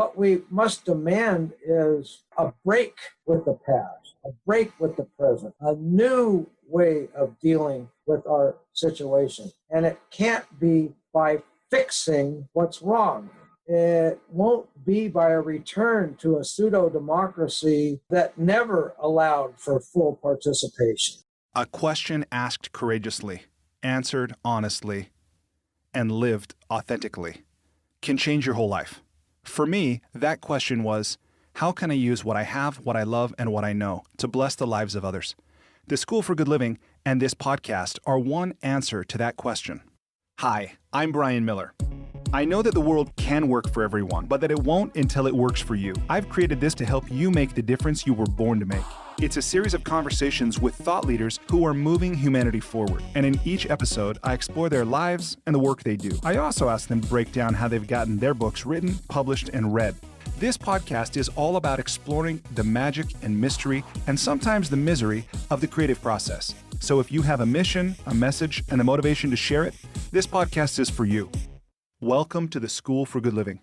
What we must demand is a break with the past, a break with the present, a new way of dealing with our situation. And it can't be by fixing what's wrong. It won't be by a return to a pseudo-democracy that never allowed for full participation. A question asked courageously, answered honestly, and lived authentically can change your whole life. For me, that question was, how can I use what I have, what I love, and what I know to bless the lives of others? The School for Good Living and this podcast are one answer to that question. Hi, I'm Brian Miller. I know that the world can work for everyone, but that it won't until it works for you. I've created this to help you make the difference you were born to make. It's a series of conversations with thought leaders who are moving humanity forward. And in each episode, I explore their lives and the work they do. I also ask them to break down how they've gotten their books written, published, and read. This podcast is all about exploring the magic and mystery, and sometimes the misery, of the creative process. So if you have a mission, a message, and the motivation to share it, this podcast is for you. Welcome to the School for Good Living.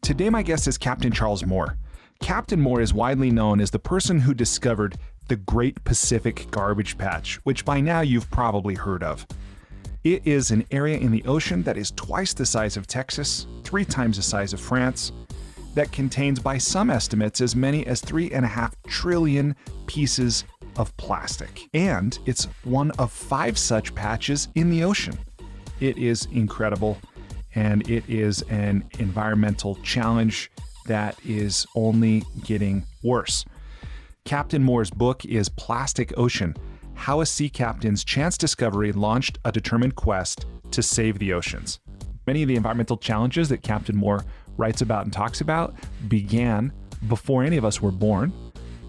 Today my guest is Captain Charles Moore. Captain Moore is widely known as the person who discovered the Great Pacific Garbage Patch, which by now you've probably heard of. It is an area in the ocean that is twice the size of Texas, 3 times the size of France, that contains by some estimates as many as 3.5 trillion pieces of plastic. And it's one of 5 such patches in the ocean. It is incredible, and it is an environmental challenge that is only getting worse. Captain Moore's book is Plastic Ocean: How a Sea Captain's Chance Discovery Launched a Determined Quest to Save the Oceans. Many of the environmental challenges that Captain Moore writes about and talks about began before any of us were born,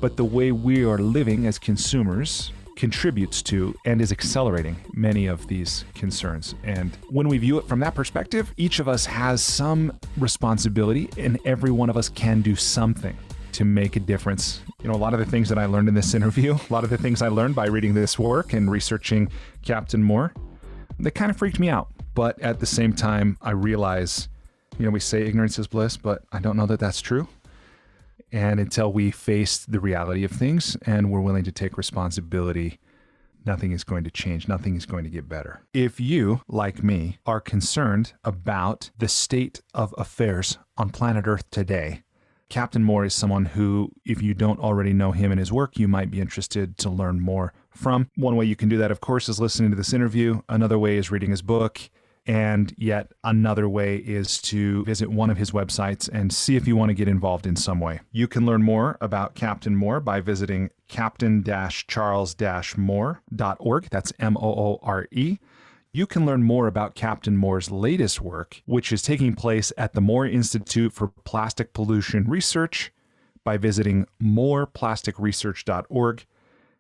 but the way we are living as consumers contributes to and is accelerating many of these concerns. And when we view it from that perspective, each of us has some responsibility, and every one of us can do something to make a difference. You know, a lot of the things that I learned in this interview, a lot of the things I learned by reading this work and researching Captain Moore, they kind of freaked me out. But at the same time, I realize, we say ignorance is bliss, but I don't know that that's true. And until we face the reality of things and we're willing to take responsibility, nothing is going to change. Nothing is going to get better. If you, like me, are concerned about the state of affairs on planet Earth today, Captain Moore is someone who, if you don't already know him and his work, you might be interested to learn more from. One way you can do that, of course, is listening to this interview. Another way is reading his book. And yet another way is to visit one of his websites and see if you want to get involved in some way. You can learn more about Captain Moore by visiting captain-charles-moore.org. That's Moore. You can learn more about Captain Moore's latest work, which is taking place at the Moore Institute for Plastic Pollution Research, by visiting moreplasticresearch.org.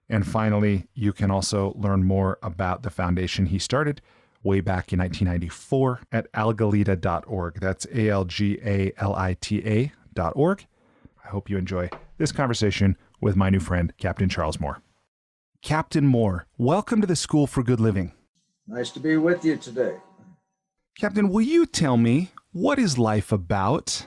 And finally, you can also learn more about the foundation he started way back in 1994 at algalita.org. That's ALGALITA.org. I hope you enjoy this conversation with my new friend, Captain Charles Moore. Captain Moore, welcome to the School for Good Living. Nice to be with you today. Captain, will you tell me, what is life about?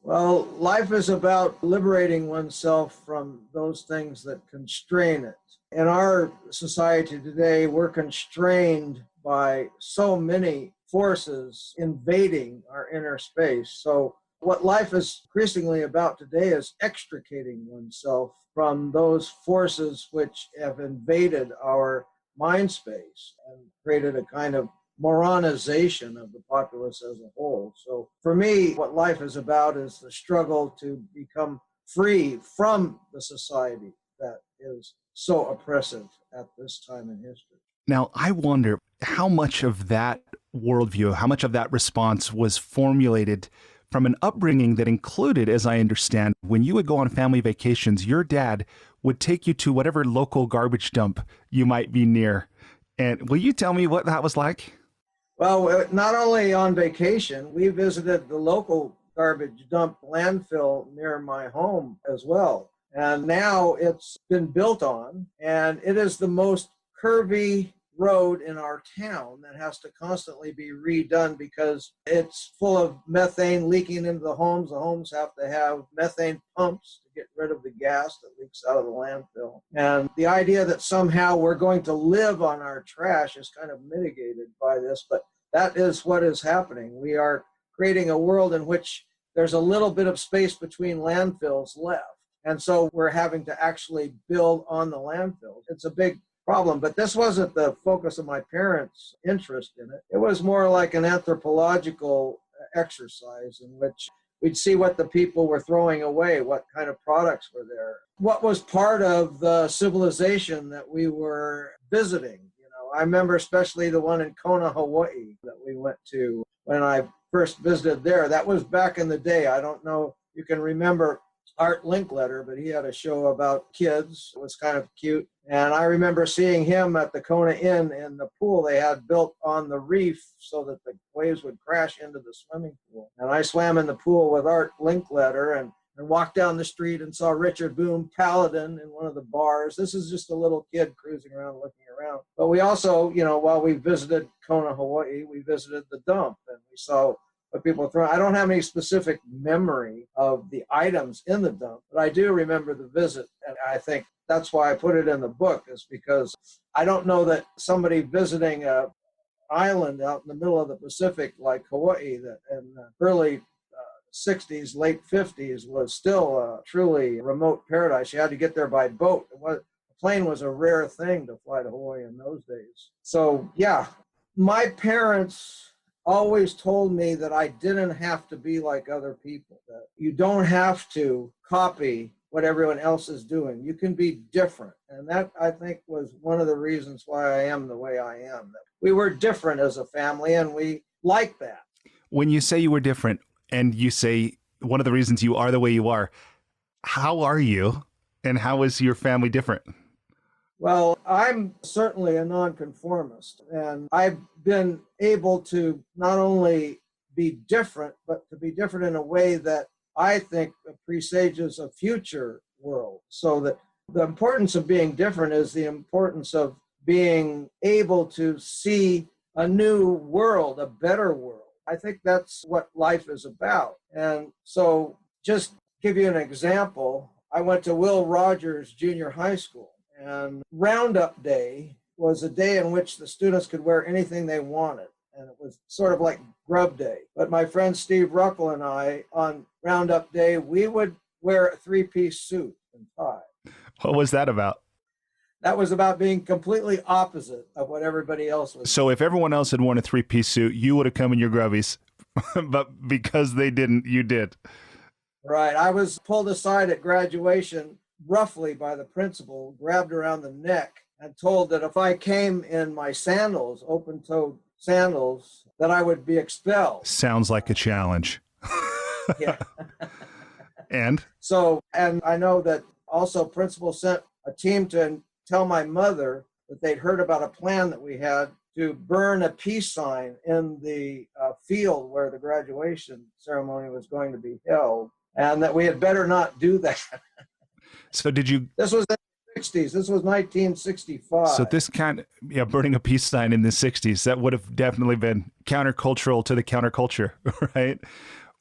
Well, life is about liberating oneself from those things that constrain it. In our society today, we're constrained by so many forces invading our inner space. So what life is increasingly about today is extricating oneself from those forces which have invaded our mind space and created a kind of moronization of the populace as a whole. So for me, what life is about is the struggle to become free from the society that is so oppressive at this time in history. Now, I wonder how much of that worldview, how much of that response was formulated from an upbringing that included, as I understand, when you would go on family vacations, your dad would take you to whatever local garbage dump you might be near. And will you tell me what that was like? Well, not only on vacation, we visited the local garbage dump landfill near my home as well. And now it's been built on, and it is the most curvy, road in our town that has to constantly be redone because it's full of methane leaking into the homes. The homes have to have methane pumps to get rid of the gas that leaks out of the landfill. And the idea that somehow we're going to live on our trash is kind of mitigated by this, but that is what is happening. We are creating a world in which there's a little bit of space between landfills left. And so we're having to actually build on the landfills. It's a big problem, but this wasn't the focus of my parents' interest in it. It was more like an anthropological exercise in which we'd see what the people were throwing away, what kind of products were there, what was part of the civilization that we were visiting. You know, I remember especially the one in Kona, Hawaii that we went to when I first visited there. That was back in the day. I don't know, you can remember Art Linkletter, but he had a show about kids. It was kind of cute. And I remember seeing him at the Kona Inn in the pool they had built on the reef so that the waves would crash into the swimming pool. And I swam in the pool with Art Linkletter and walked down the street and saw Richard Boone Paladin in one of the bars. This is just a little kid cruising around, looking around. But we also, you know, while we visited Kona, Hawaii, we visited the dump and we saw what people throw. I don't have any specific memory of the items in the dump, but I do remember the visit. And I think that's why I put it in the book, is because I don't know that somebody visiting an island out in the middle of the Pacific like Hawaii that in the early 60s, late 50s was still a truly remote paradise. You had to get there by boat. A plane was a rare thing to fly to Hawaii in those days. So yeah, my parents always told me that I didn't have to be like other people, that you don't have to copy what everyone else is doing. You can be different. And that, I think, was one of the reasons why I am the way I am. That we were different as a family, and we like that. When you say you were different, and you say one of the reasons you are the way you are, how are you, and how is your family different? Well, I'm certainly a nonconformist, and I've been able to not only be different, but to be different in a way that I think presages a future world. So that the importance of being different is the importance of being able to see a new world, a better world. I think that's what life is about. And so just give you an example, I went to Will Rogers Junior High School. And Roundup Day was a day in which the students could wear anything they wanted. And it was sort of like Grub Day. But my friend Steve Ruckle and I, on Roundup Day, we would wear a three-piece suit and tie. What was that about? That was about being completely opposite of what everybody else was. So if everyone else had worn a three-piece suit, you would have come in your grubbies. But because they didn't, you did. Right. I was pulled aside at graduation roughly by the principal, grabbed around the neck, and told that if I came in my sandals, open-toed sandals, that I would be expelled. Sounds like a challenge. Yeah. And I know that also principal sent a team to tell my mother that they'd heard about a plan that we had to burn a peace sign in the field where the graduation ceremony was going to be held, and that we had better not do that. So did you... This was in the 60s. This was 1965. So this kind of, burning a peace sign in the 60s, that would have definitely been countercultural to the counterculture, right?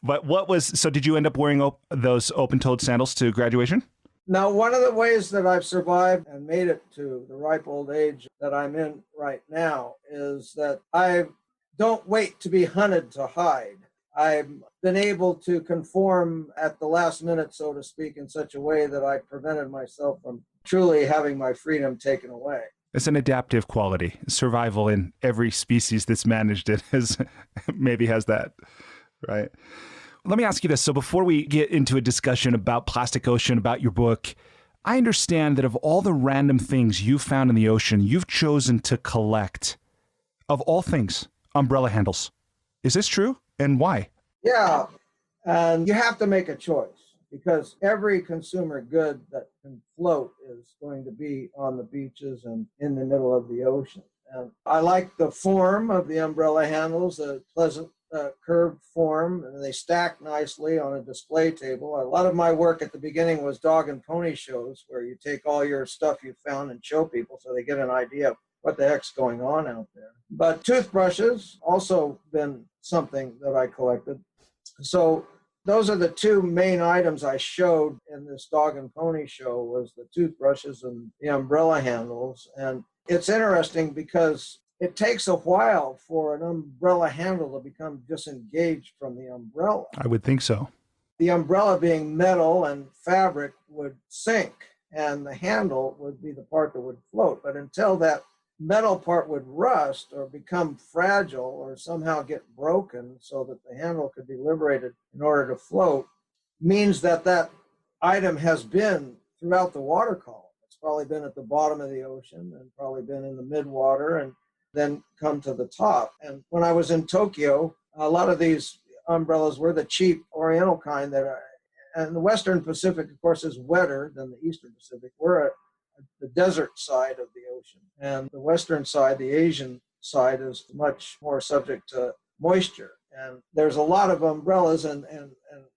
But so did you end up wearing those open-toed sandals to graduation? Now, one of the ways that I've survived and made it to the ripe old age that I'm in right now is that I don't wait to be hunted to hide. I've been able to conform at the last minute, so to speak, in such a way that I prevented myself from truly having my freedom taken away. It's an adaptive quality. Survival in every species that's managed it maybe has that, right? Let me ask you this. So before we get into a discussion about Plastic Ocean, about your book, I understand that of all the random things you've found in the ocean, you've chosen to collect, of all things, umbrella handles. Is this true? And why? Yeah, and you have to make a choice because every consumer good that can float is going to be on the beaches and in the middle of the ocean. And I like the form of the umbrella handles, a pleasant curved form, and they stack nicely on a display table. A lot of my work at the beginning was dog and pony shows where you take all your stuff you found and show people so they get an idea of what the heck's going on out there. But toothbrushes also been something that I collected. So those are the two main items I showed in this dog and pony show, was the toothbrushes and the umbrella handles. And it's interesting because it takes a while for an umbrella handle to become disengaged from the umbrella. I would think so. The umbrella, being metal and fabric, would sink, and the handle would be the part that would float. But until that metal part would rust or become fragile or somehow get broken so that the handle could be liberated in order to float, means that that item has been throughout the water column. It's probably been at the bottom of the ocean and probably been in the midwater and then come to the top. And when I was in Tokyo, a lot of these umbrellas were the cheap oriental kind that are, and the Western Pacific, of course, is wetter than the Eastern Pacific. We're at the desert side of the ocean, and the Western side, the Asian side, is much more subject to moisture. And there's a lot of umbrellas, and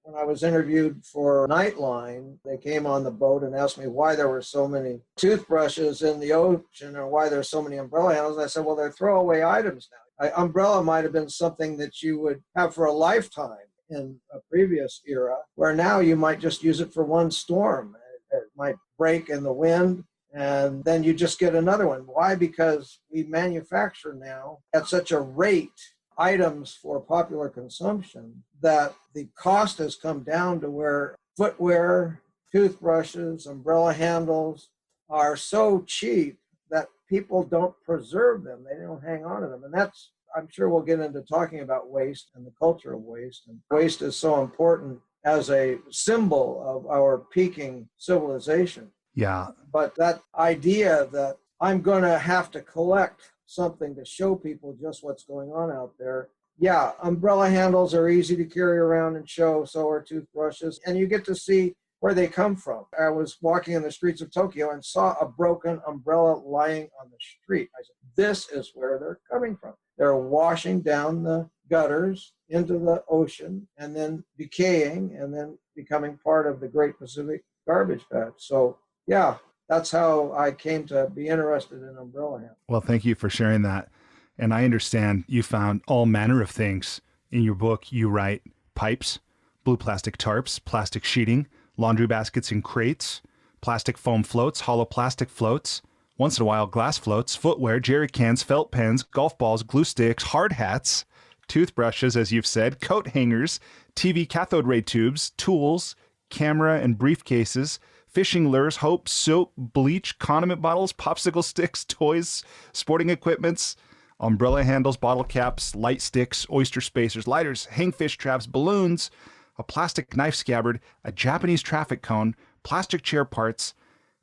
when I was interviewed for Nightline, they came on the boat and asked me why there were so many toothbrushes in the ocean or why there's so many umbrella handles. And I said, well, they're throwaway items now. Umbrella might have been something that you would have for a lifetime in a previous era, where now you might just use it for one storm. It might break in the wind, and then you just get another one. Why? Because we manufacture now at such a rate items for popular consumption that the cost has come down to where footwear, toothbrushes, umbrella handles are so cheap that people don't preserve them. They don't hang on to them. And that's, I'm sure we'll get into talking about waste and the culture of waste. And waste is so important as a symbol of our peaking civilization. Yeah. But that idea that I'm going to have to collect something to show people just what's going on out there. Yeah, umbrella handles are easy to carry around and show, so are toothbrushes. And you get to see where they come from. I was walking in the streets of Tokyo and saw a broken umbrella lying on the street. I said, this is where they're coming from. They're washing down the gutters into the ocean and then decaying and then becoming part of the Great Pacific Garbage Patch. So, yeah, that's how I came to be interested in umbrella handles. Well, thank you for sharing that. And I understand you found all manner of things. In your book, you write pipes, blue plastic tarps, plastic sheeting, laundry baskets and crates, plastic foam floats, hollow plastic floats, once in a while glass floats, footwear, jerry cans, felt pens, golf balls, glue sticks, hard hats, toothbrushes, as you've said, coat hangers, TV cathode ray tubes, tools, camera and briefcases, fishing lures, hope, soap, bleach, condiment bottles, popsicle sticks, toys, sporting equipments, umbrella handles, bottle caps, light sticks, oyster spacers, lighters, hangfish traps, balloons, a plastic knife scabbard, a Japanese traffic cone, plastic chair parts,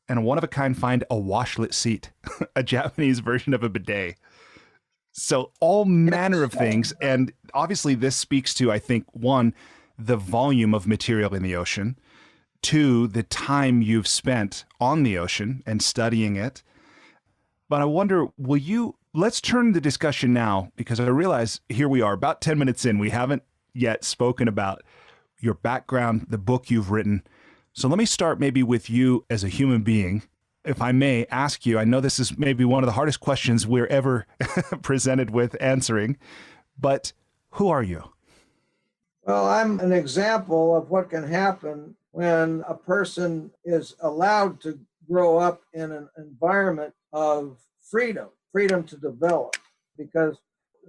and a one-of-a-kind find, a washlet seat, a Japanese version of a bidet. So all manner of things. And obviously this speaks to, I think, one, the volume of material in the ocean, two, the time you've spent on the ocean and studying it. But I wonder, let's turn the discussion now, because I realize here we are about 10 minutes in. We haven't yet spoken about your background, the book you've written. So let me start maybe with you as a human being. If I may ask you, I know this is maybe one of the hardest questions we're ever presented with answering, but who are you? Well, I'm an example of what can happen when a person is allowed to grow up in an environment of freedom to develop. Because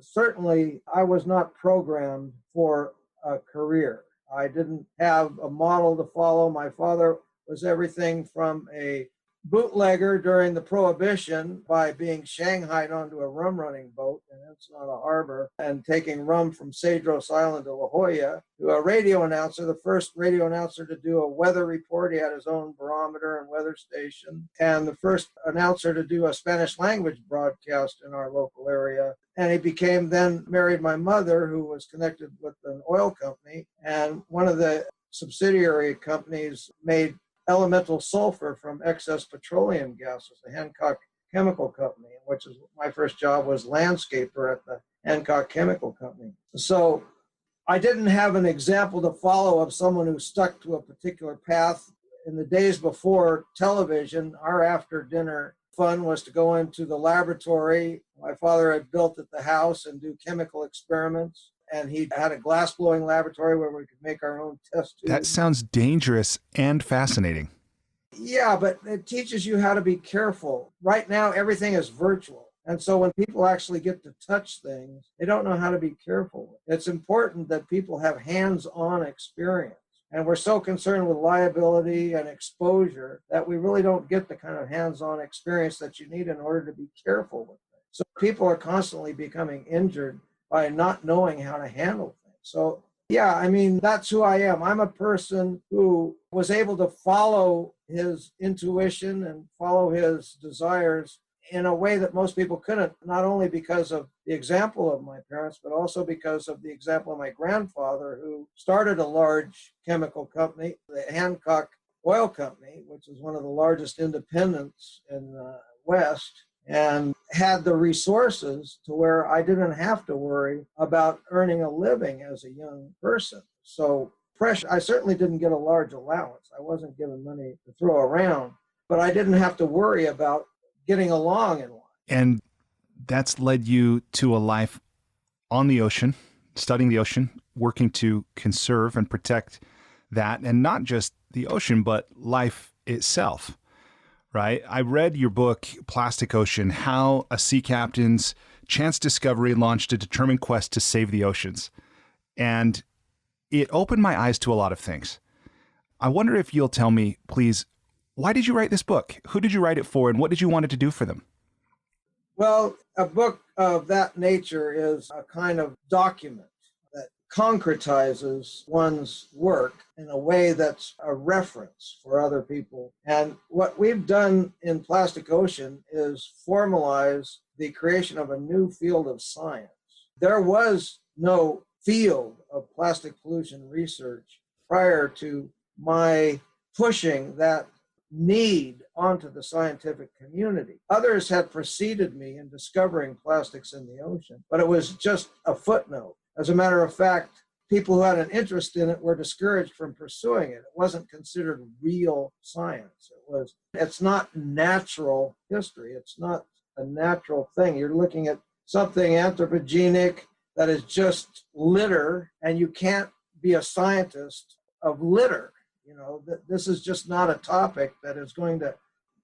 certainly I was not programmed for a career. I didn't have a model to follow. My father was everything from a bootlegger during the Prohibition by being shanghaied onto a rum running boat in Ensenada Harbor and taking rum from Cedros Island to La Jolla, to a radio announcer, the first radio announcer to do a weather report. He had his own barometer and weather station, and the first announcer to do a Spanish language broadcast in our local area. And he became, then married my mother, who was connected with an oil company, and one of the subsidiary companies made elemental sulfur from excess petroleum gases, the Hancock Chemical Company, which is my first job was landscaper at the Hancock Chemical Company. So I didn't have an example to follow of someone who stuck to a particular path. In the days before television, our after dinner fun was to go into the laboratory. My father had built at the house and do chemical experiments. And he had a glass-blowing laboratory where we could make our own test tubes. That sounds dangerous and fascinating. Yeah, but it teaches you how to be careful. Right now, everything is virtual. And so when people actually get to touch things, they don't know how to be careful. It's important that people have hands-on experience. And we're so concerned with liability and exposure that we really don't get the kind of hands-on experience that you need in order to be careful with things. So people are constantly becoming injured by not knowing how to handle things. So yeah, I mean, that's who I am. I'm a person who was able to follow his intuition and follow his desires in a way that most people couldn't, not only because of the example of my parents, but also because of the example of my grandfather, who started a large chemical company, the Hancock Oil Company, which was one of the largest independents in the West, and had the resources to where I didn't have to worry about earning a living as a young person. So pressure, I certainly didn't get a large allowance. I wasn't given money to throw around, but I didn't have to worry about getting along in life. And that's led you to a life on the ocean, studying the ocean, working to conserve and protect that, and not just the ocean, but life itself. Right? I read your book, Plastic Ocean, How a Sea Captain's Chance Discovery Launched a Determined Quest to Save the Oceans. And it opened my eyes to a lot of things. I wonder if you'll tell me, please, why did you write this book? Who did you write it for, and what did you want it to do for them? Well, a book of that nature is a kind of document that concretizes one's work in a way that's a reference for other people. And what we've done in Plastic Ocean is formalize the creation of a new field of science. There was no field of plastic pollution research prior to my pushing that need onto the scientific community. Others had preceded me in discovering plastics in the ocean, but it was just a footnote. As a matter of fact, people who had an interest in it were discouraged from pursuing it. It wasn't considered real science. It's not natural history. It's not a natural thing. You're looking at something anthropogenic that is just litter, and you can't be a scientist of litter. You know, this is just not a topic that is going to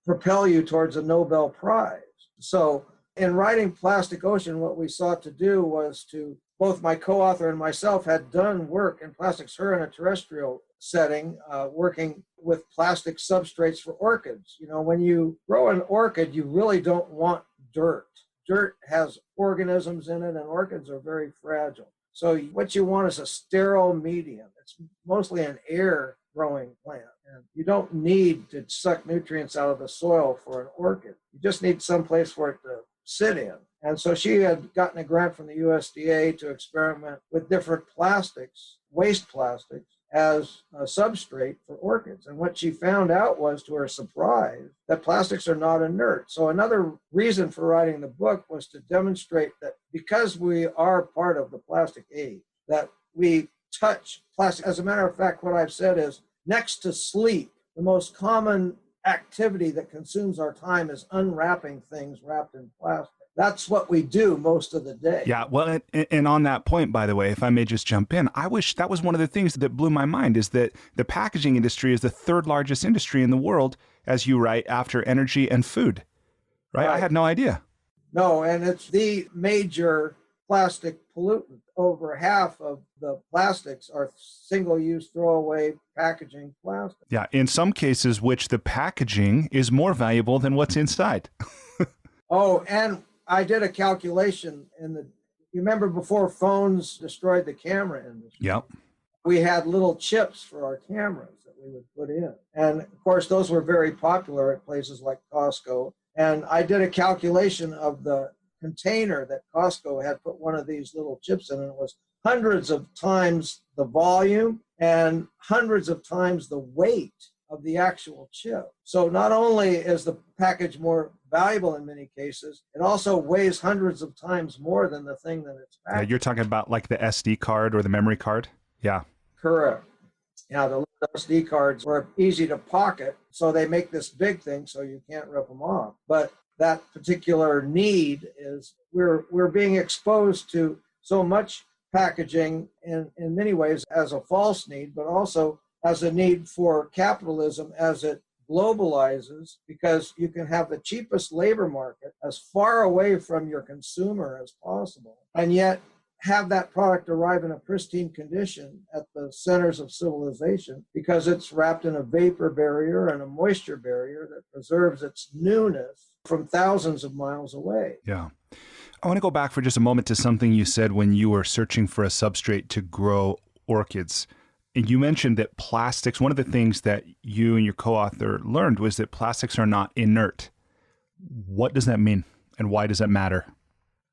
propel you towards a Nobel Prize. So in writing Plastic Ocean, what we sought to do was to, both my co-author and myself had done work in plastics her in a terrestrial setting, working with plastic substrates for orchids. You know, when you grow an orchid, you really don't want dirt. Dirt has organisms in it, and orchids are very fragile. So what you want is a sterile medium. It's mostly an air growing plant, and you don't need to suck nutrients out of the soil for an orchid. You just need some place for it to sit in. And so she had gotten a grant from the USDA to experiment with different plastics, waste plastics, as a substrate for orchids. And what she found out was, to her surprise, that plastics are not inert. So another reason for writing the book was to demonstrate that because we are part of the plastic age, that we touch plastic. As a matter of fact, what I've said is, next to sleep, the most common activity that consumes our time is unwrapping things wrapped in plastic. That's what we do most of the day. Yeah, well, and on that point, by the way, if I may just jump in, I wish that was one of the things that blew my mind, is that the packaging industry is the third largest industry in the world, as you write, after energy and food. Right? I had no idea. No, and it's the major plastic pollutant. Over half of the plastics are single-use throwaway packaging plastic. Yeah, in some cases, which the packaging is more valuable than what's inside. Oh, and I did a calculation you remember before phones destroyed the camera industry? Yep. We had little chips for our cameras that we would put in. And of course, those were very popular at places like Costco. And I did a calculation of the container that Costco had put one of these little chips in, and it was hundreds of times the volume and hundreds of times the weight of the actual chip. So not only is the package more valuable in many cases, it also weighs hundreds of times more than the thing that it's packaged. Yeah, you're talking about like the SD card or the memory card? Yeah. Correct. Yeah, the SD cards were easy to pocket, so they make this big thing so you can't rip them off. But that particular need is we're being exposed to so much packaging in many ways as a false need, but also as a need for capitalism as it globalizes, because you can have the cheapest labor market as far away from your consumer as possible, and yet have that product arrive in a pristine condition at the centers of civilization because it's wrapped in a vapor barrier and a moisture barrier that preserves its newness from thousands of miles away. Yeah. I want to go back for just a moment to something you said when you were searching for a substrate to grow orchids. And you mentioned that plastics, one of the things that you and your co-author learned was that plastics are not inert. What does that mean? And why does that matter?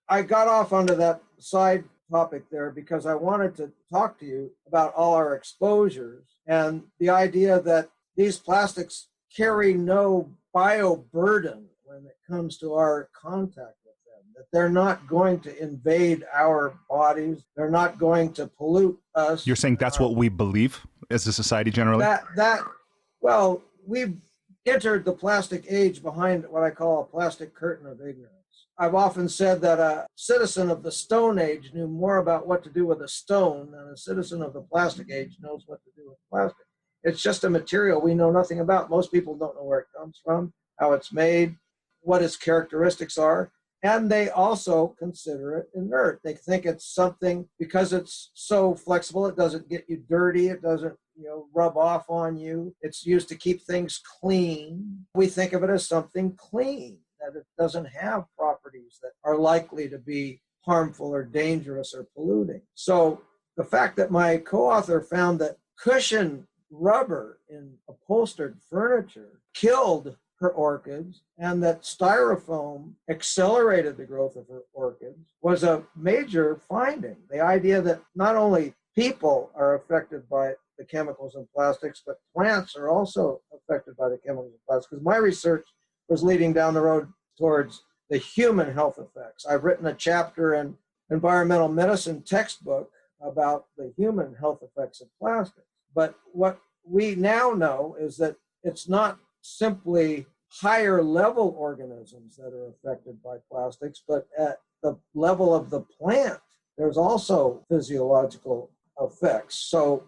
I got off onto that side topic there because I wanted to talk to you about all our exposures and the idea that these plastics carry no bioburden when it comes to our contact with them, that they're not going to invade our bodies, they're not going to pollute us. You're saying that's what we believe as a society generally? Well, we've entered the plastic age behind what I call a plastic curtain of ignorance. I've often said that a citizen of the Stone Age knew more about what to do with a stone than a citizen of the plastic age knows what to do with plastic. It's just a material we know nothing about. Most people don't know where it comes from, how it's made, what its characteristics are, and they also consider it inert. They think it's something, because it's so flexible, it doesn't get you dirty, it doesn't rub off on you. It's used to keep things clean. We think of it as something clean, that it doesn't have properties that are likely to be harmful or dangerous or polluting. So the fact that my co-author found that cushion rubber in upholstered furniture killed her orchids and that styrofoam accelerated the growth of her orchids was a major finding. The idea that not only people are affected by the chemicals in plastics, but plants are also affected by the chemicals in plastics. Because my research was leading down the road towards the human health effects. I've written a chapter in environmental medicine textbook about the human health effects of plastics. But what we now know is that it's not simply higher level organisms that are affected by plastics, but at the level of the plant, there's also physiological effects. So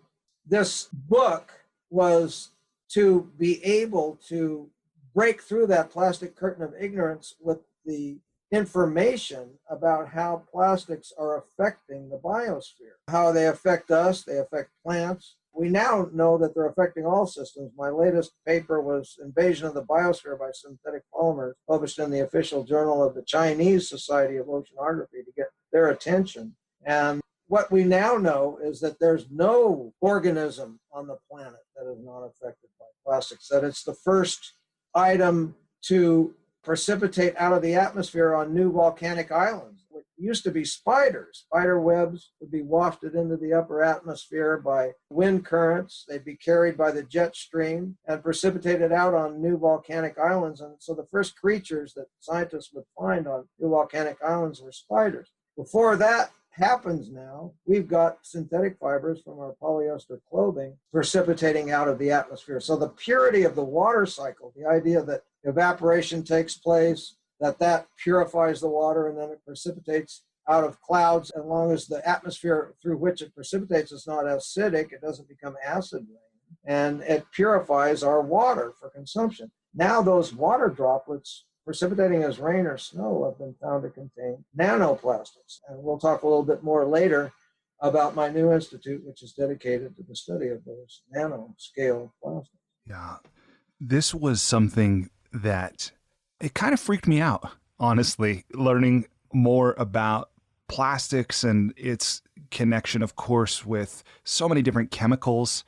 this book was to be able to break through that plastic curtain of ignorance with the information about how plastics are affecting the biosphere, how they affect us, they affect plants. We now know that they're affecting all systems. My latest paper was Invasion of the Biosphere by Synthetic Polymers, published in the official journal of the Chinese Society of Oceanography to get their attention. And what we now know is that there's no organism on the planet that is not affected by plastics, that it's the first item to precipitate out of the atmosphere on new volcanic islands. What used to be spiders, spider webs would be wafted into the upper atmosphere by wind currents. They'd be carried by the jet stream and precipitated out on new volcanic islands. And so the first creatures that scientists would find on new volcanic islands were spiders. Before that happens now, we've got synthetic fibers from our polyester clothing precipitating out of the atmosphere. So the purity of the water cycle, the idea that evaporation takes place, that purifies the water and then it precipitates out of clouds, as long as the atmosphere through which it precipitates is not acidic, it doesn't become acid rain, and it purifies our water for consumption. Now those water droplets precipitating as rain or snow have been found to contain nanoplastics. And we'll talk a little bit more later about my new institute, which is dedicated to the study of those nanoscale plastics. Yeah, this was something that it kind of freaked me out, honestly, learning more about plastics and its connection, of course, with so many different chemicals.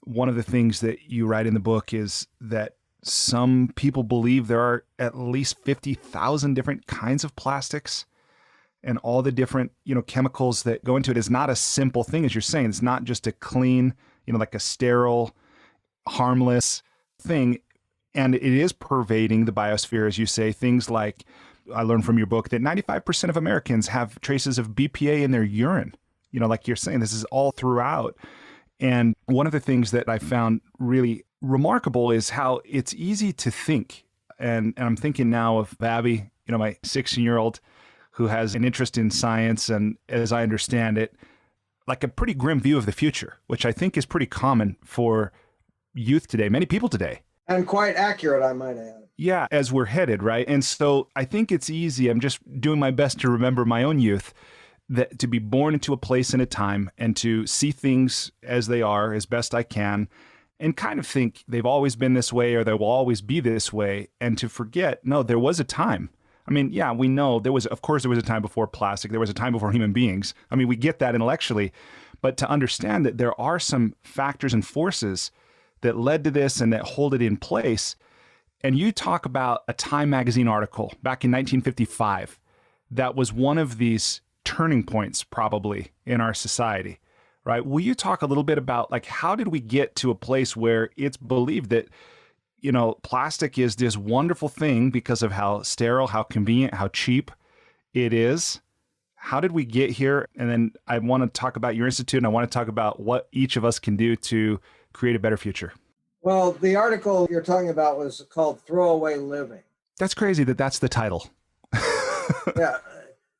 One of the things that you write in the book is that some people believe there are at least 50,000 different kinds of plastics, and all the different, chemicals that go into it is not a simple thing, as you're saying. It's not just a clean, like a sterile, harmless thing. And it is pervading the biosphere, as you say. Things like, I learned from your book that 95% of Americans have traces of BPA in their urine. Like you're saying, this is all throughout. And one of the things that I found really remarkable is how it's easy to think. And I'm thinking now of Abby, my 16-year-old who has an interest in science and, as I understand it, like a pretty grim view of the future, which I think is pretty common for youth today, many people today. And quite accurate, I might add. Yeah, as we're headed, right? And so I think it's easy. I'm just doing my best to remember my own youth, that to be born into a place and a time and to see things as they are as best I can and kind of think they've always been this way or they will always be this way, and to forget, no, there was a time. I mean, yeah, we know there was a time before plastic. There was a time before human beings. I mean, we get that intellectually, but to understand that there are some factors and forces that led to this and that hold it in place. And you talk about a Time magazine article back in 1955 that was one of these turning points probably in our society, right? Will you talk a little bit about like how did we get to a place where it's believed that, plastic is this wonderful thing because of how sterile, how convenient, how cheap it is? How did we get here? And then I want to talk about your institute, and I want to talk about what each of us can do to create a better future. Well, the article you're talking about was called Throwaway Living. That's crazy that that's the title. Yeah.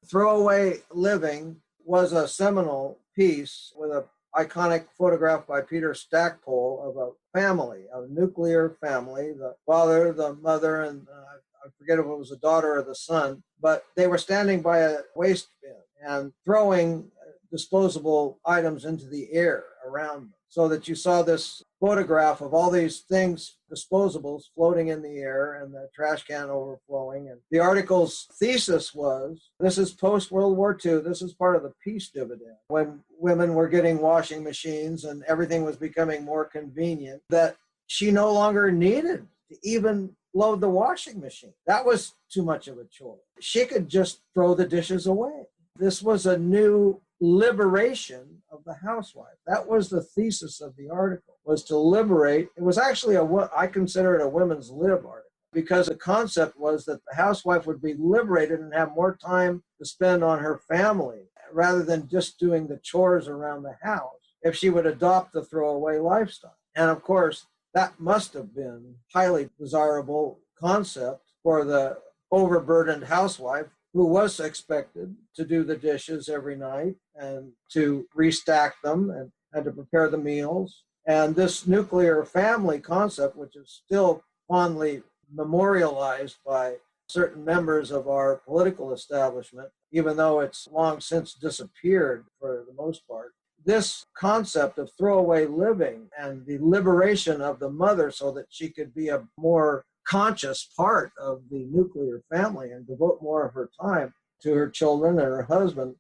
Throwaway Living was a seminal piece with an iconic photograph by Peter Stackpole of a family, a nuclear family, the father, the mother, and I forget if it was the daughter or the son, but they were standing by a waste bin and throwing disposable items into the air around them, so that you saw this photograph of all these things, disposables, floating in the air and the trash can overflowing. And the article's thesis was, this is post-World War II, this is part of the peace dividend, when women were getting washing machines and everything was becoming more convenient, that she no longer needed to even load the washing machine. That was too much of a chore. She could just throw the dishes away. This was a new liberation of the housewife. That was the thesis of the article, was to liberate. It was actually I consider it a women's lib article, because the concept was that the housewife would be liberated and have more time to spend on her family rather than just doing the chores around the house if she would adopt the throwaway lifestyle. And of course, that must have been highly desirable concept for the overburdened housewife, who was expected to do the dishes every night and to restack them and to prepare the meals. And this nuclear family concept, which is still fondly memorialized by certain members of our political establishment, even though it's long since disappeared for the most part, this concept of throwaway living and the liberation of the mother so that she could be a more conscious part of the nuclear family and devote more of her time to her children and her husband,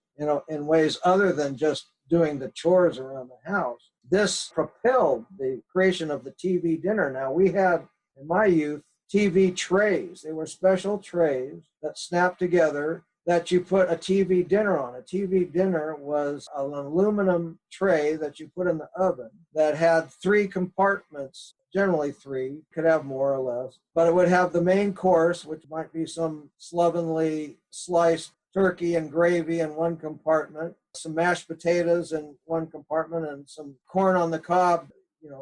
in ways other than just doing the chores around the house. This propelled the creation of the TV dinner. Now, we had, in my youth, TV trays. They were special trays that snapped together that you put a TV dinner on. A TV dinner was an aluminum tray that you put in the oven that had 3 compartments, generally 3, could have more or less, but it would have the main course, which might be some slovenly sliced turkey and gravy in one compartment, some mashed potatoes in one compartment, and some corn on the cob,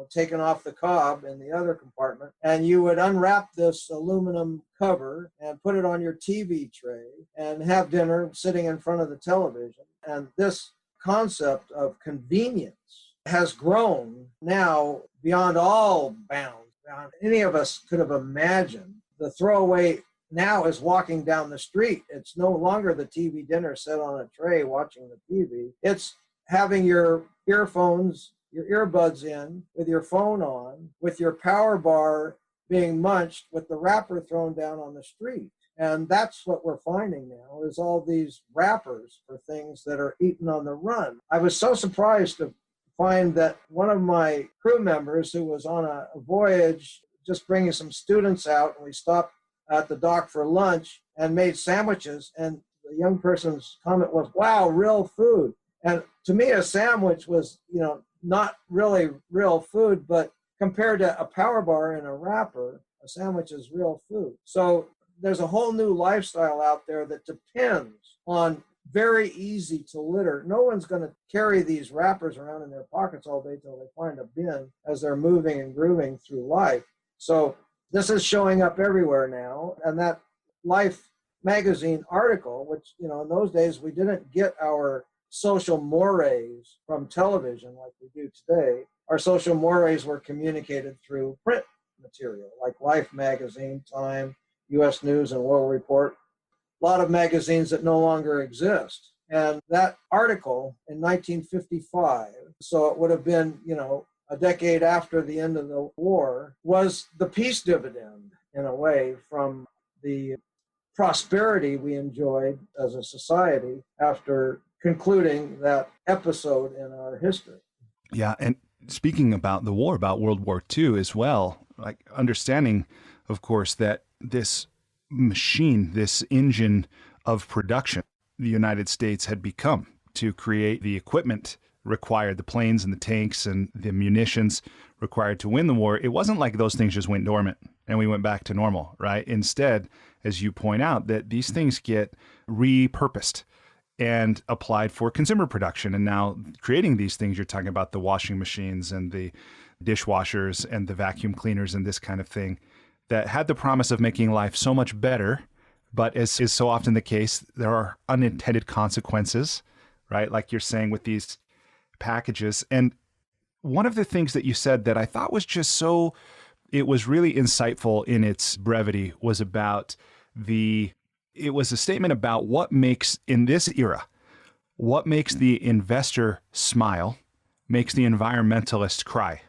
taken off the cob in the other compartment. And you would unwrap this aluminum cover and put it on your TV tray and have dinner sitting in front of the television. And this concept of convenience has grown now beyond all bounds, beyond any of us could have imagined. The throwaway now is walking down the street. It's no longer the TV dinner set on a tray watching the TV. It's having your earphones, your earbuds in, with your phone on, with your power bar being munched, with the wrapper thrown down on the street. And that's what we're finding now, is all these wrappers for things that are eaten on the run. I was so surprised to find that one of my crew members, who was on a voyage just bringing some students out, and we stopped at the dock for lunch and made sandwiches, and the young person's comment was, "Wow, real food." And to me, a sandwich was, not really real food, but compared to a power bar and a wrapper, a sandwich is real food. So there's a whole new lifestyle out there that depends on very easy to litter. No one's going to carry these wrappers around in their pockets all day till they find a bin as they're moving and grooving through life. So this is showing up everywhere now. And that Life magazine article, which, in those days we didn't get our social mores from television like we do today. Our social mores were communicated through print material like Life magazine, Time, U.S. News and World Report, a lot of magazines that no longer exist. And that article in 1955, so it would have been, a decade after the end of the war, was the peace dividend, in a way, from the prosperity we enjoyed as a society after concluding that episode in our history. Yeah, and speaking about the war, about World War II as well, like understanding, of course, that this machine, this engine of production, the United States had become to create the equipment required, the planes and the tanks and the munitions required to win the war. It wasn't like those things just went dormant and we went back to normal, right? Instead, as you point out, that these things get repurposed and applied for consumer production. And now creating these things, you're talking about the washing machines and the dishwashers and the vacuum cleaners and this kind of thing that had the promise of making life so much better. But as is so often the case, there are unintended consequences, right? Like you're saying with these packages. And one of the things that you said that I thought was just it was really insightful in its brevity was about it was a statement about what makes, in this era, what makes the investor smile, makes the environmentalist cry,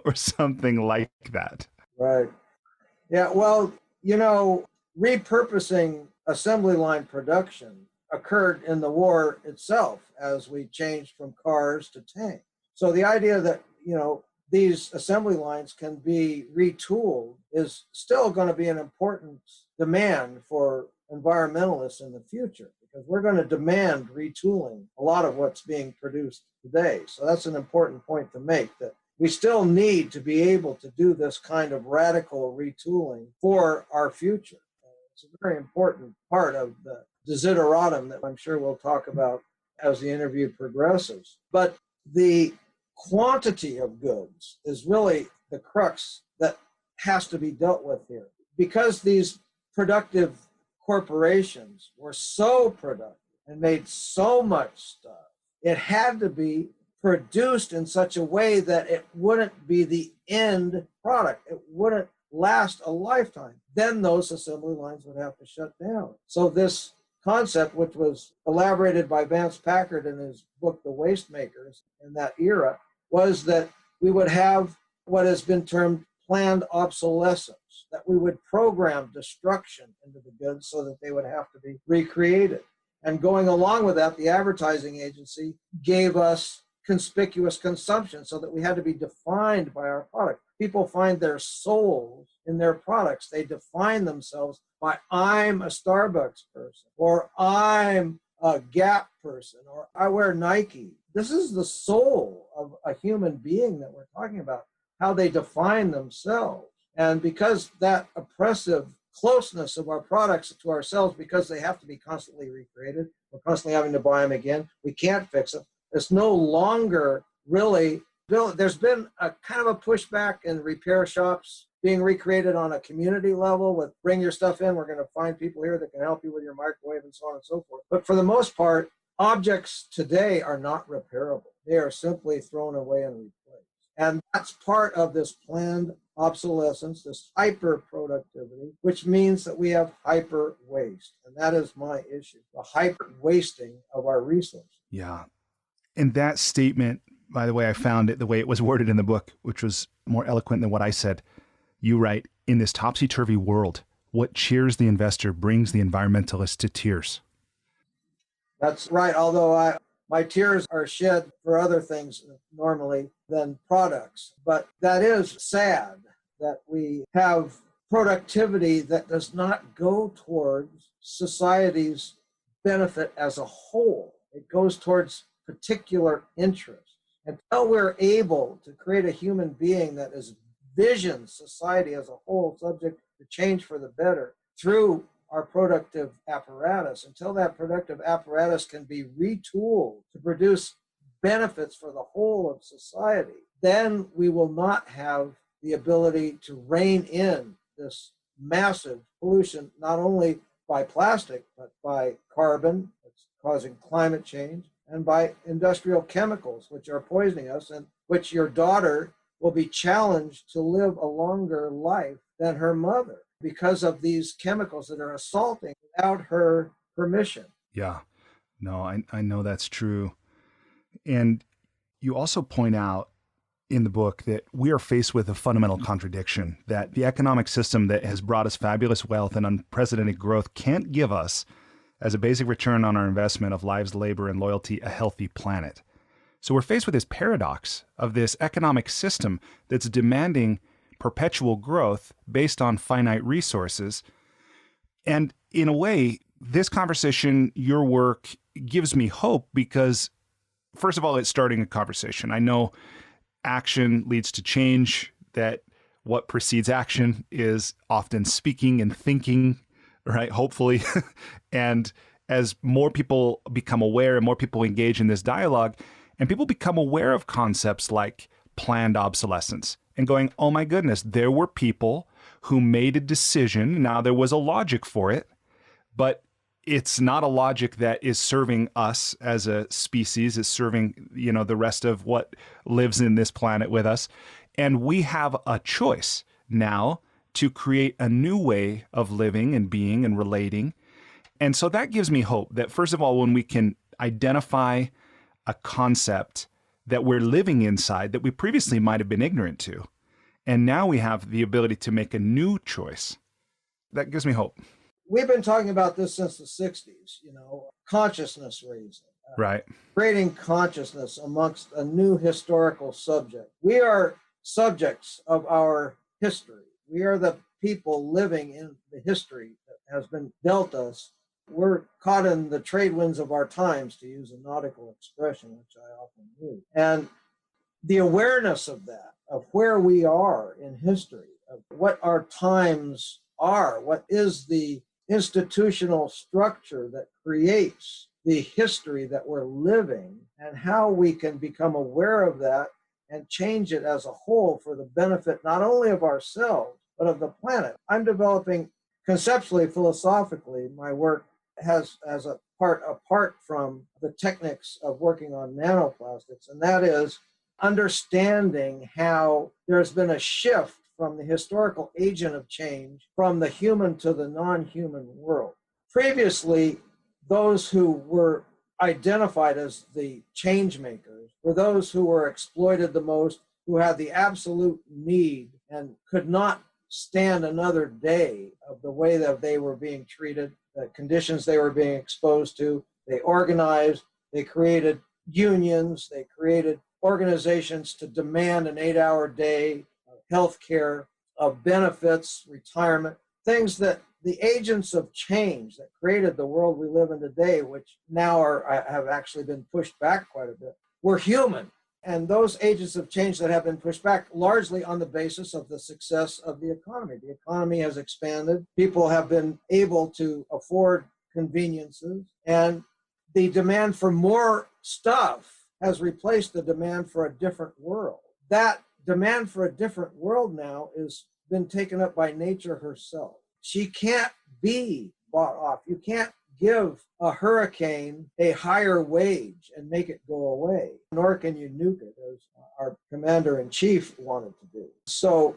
or something like that. Right. Yeah, well, repurposing assembly line production occurred in the war itself as we changed from cars to tanks. So the idea that, these assembly lines can be retooled is still going to be an important demand for environmentalists in the future, because we're going to demand retooling a lot of what's being produced today. So that's an important point to make, that we still need to be able to do this kind of radical retooling for our future. It's a very important part of the desideratum that I'm sure we'll talk about as the interview progresses. But the quantity of goods is really the crux that has to be dealt with here. Because these productive corporations were so productive and made so much stuff, it had to be produced in such a way that it wouldn't be the end product. It wouldn't last a lifetime. Then those assembly lines would have to shut down. So this concept, which was elaborated by Vance Packard in his book, The Waste Makers, in that era, was that we would have what has been termed planned obsolescence, that we would program destruction into the goods so that they would have to be recreated. And going along with that, the advertising agency gave us conspicuous consumption so that we had to be defined by our product. People find their souls in their products. They define themselves by, I'm a Starbucks person, or I'm a Gap person, or I wear Nike. This is the soul of a human being that we're talking about, how they define themselves. And because that oppressive closeness of our products to ourselves, because they have to be constantly recreated, we're constantly having to buy them again, we can't fix them. It's no longer really, there's been a kind of a pushback in repair shops being recreated on a community level with bring your stuff in, we're going to find people here that can help you with your microwave and so on and so forth. But for the most part, objects today are not repairable. They are simply thrown away and replaced. And that's part of this planned obsolescence, this hyper productivity, which means that we have hyper waste. And that is my issue, the hyper wasting of our resources. Yeah. And that statement, by the way, I found it the way it was worded in the book, which was more eloquent than what I said. You write, in this topsy-turvy world, what cheers the investor brings the environmentalist to tears. That's right. Although my tears are shed for other things normally than products. But that is sad that we have productivity that does not go towards society's benefit as a whole. It goes towards particular interests. Until we're able to create a human being that is visions society as a whole subject to change for the better through our productive apparatus, until that productive apparatus can be retooled to produce benefits for the whole of society, then we will not have the ability to rein in this massive pollution, not only by plastic, but by carbon, that's causing climate change, and by industrial chemicals, which are poisoning us, and which your daughter will be challenged to live a longer life than her mother because of these chemicals that are assaulting without her permission. Yeah, no, I know that's true. And you also point out in the book that we are faced with a fundamental contradiction, that the economic system that has brought us fabulous wealth and unprecedented growth can't give us, as a basic return on our investment of lives, labor, and loyalty, a healthy planet. So we're faced with this paradox of this economic system that's demanding perpetual growth based on finite resources. And in a way, this conversation, your work, gives me hope because, first of all, it's starting a conversation. I know action leads to change, that what precedes action is often speaking and thinking, right? Hopefully. And as more people become aware and more people engage in this dialogue, and people become aware of concepts like planned obsolescence and going, oh my goodness, there were people who made a decision. Now there was a logic for it, but it's not a logic that is serving us as a species. It's serving, the rest of what lives in this planet with us. And we have a choice now to create a new way of living and being and relating. And so that gives me hope that, first of all, when we can identify a concept that we're living inside that we previously might have been ignorant to, and now we have the ability to make a new choice, that gives me hope. We've been talking about this since the 60s, consciousness raising. Right. Creating consciousness amongst a new historical subject. We are subjects of our history. We are the people living in the history that has been dealt us. We're caught in the trade winds of our times, to use a nautical expression, which I often use. And the awareness of that, of where we are in history, of what our times are, what is the institutional structure that creates the history that we're living, and how we can become aware of that and change it as a whole for the benefit not only of ourselves, but of the planet. I'm developing conceptually, philosophically, my work has as a part apart from the techniques of working on nanoplastics, and that is understanding how there's been a shift from the historical agent of change from the human to the non-human world. Previously, those who were identified as the change makers were those who were exploited the most, who had the absolute need and could not stand another day of the way that they were being treated, the conditions they were being exposed to. They organized, they created unions, they created organizations to demand an 8-hour day of health care, of benefits, retirement, things that the agents of change that created the world we live in today, which now have actually been pushed back quite a bit, were human. And those agents of change that have been pushed back largely on the basis of the success of the economy. The economy has expanded. People have been able to afford conveniences. And the demand for more stuff has replaced the demand for a different world. That demand for a different world now has been taken up by nature herself. She can't be bought off. You can't give a hurricane a higher wage and make it go away, nor can you nuke it, as our commander-in-chief wanted to do. So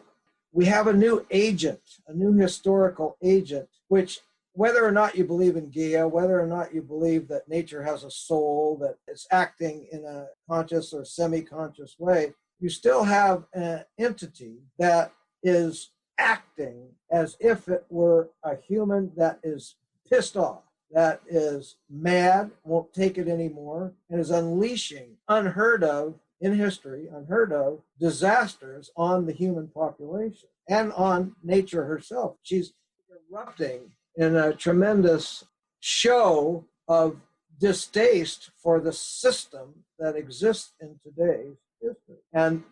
we have a new agent, a new historical agent, which, whether or not you believe in Gaia, whether or not you believe that nature has a soul, that it's acting in a conscious or semi-conscious way, you still have an entity that is acting as if it were a human that is pissed off, that is mad, won't take it anymore, and is unleashing unheard of in history, unheard of disasters on the human population and on nature herself. She's erupting in a tremendous show of distaste for the system that exists in today's history. And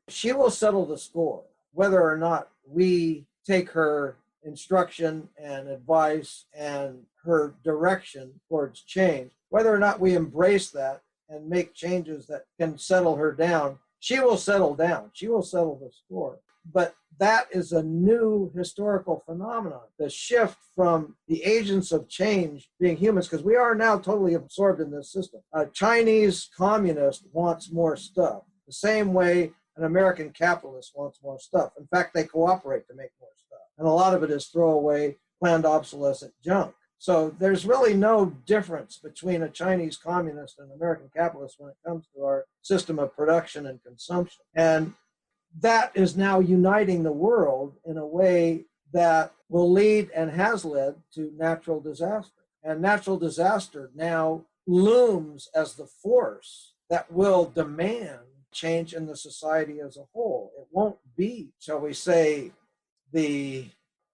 she will settle the score, whether or not we take her instruction and advice and her direction towards change. Whether or not we embrace that and make changes that can settle her down, she will settle down. She will settle the score. But that is a new historical phenomenon, the shift from the agents of change being humans, because we are now totally absorbed in this system. A Chinese communist wants more stuff, the same way an American capitalist wants more stuff. In fact, they cooperate to make more stuff. And a lot of it is throwaway, planned obsolescent junk. So there's really no difference between a Chinese communist and an American capitalist when it comes to our system of production and consumption. And that is now uniting the world in a way that will lead and has led to natural disaster. And natural disaster now looms as the force that will demand change in the society as a whole. It won't be, shall we say, the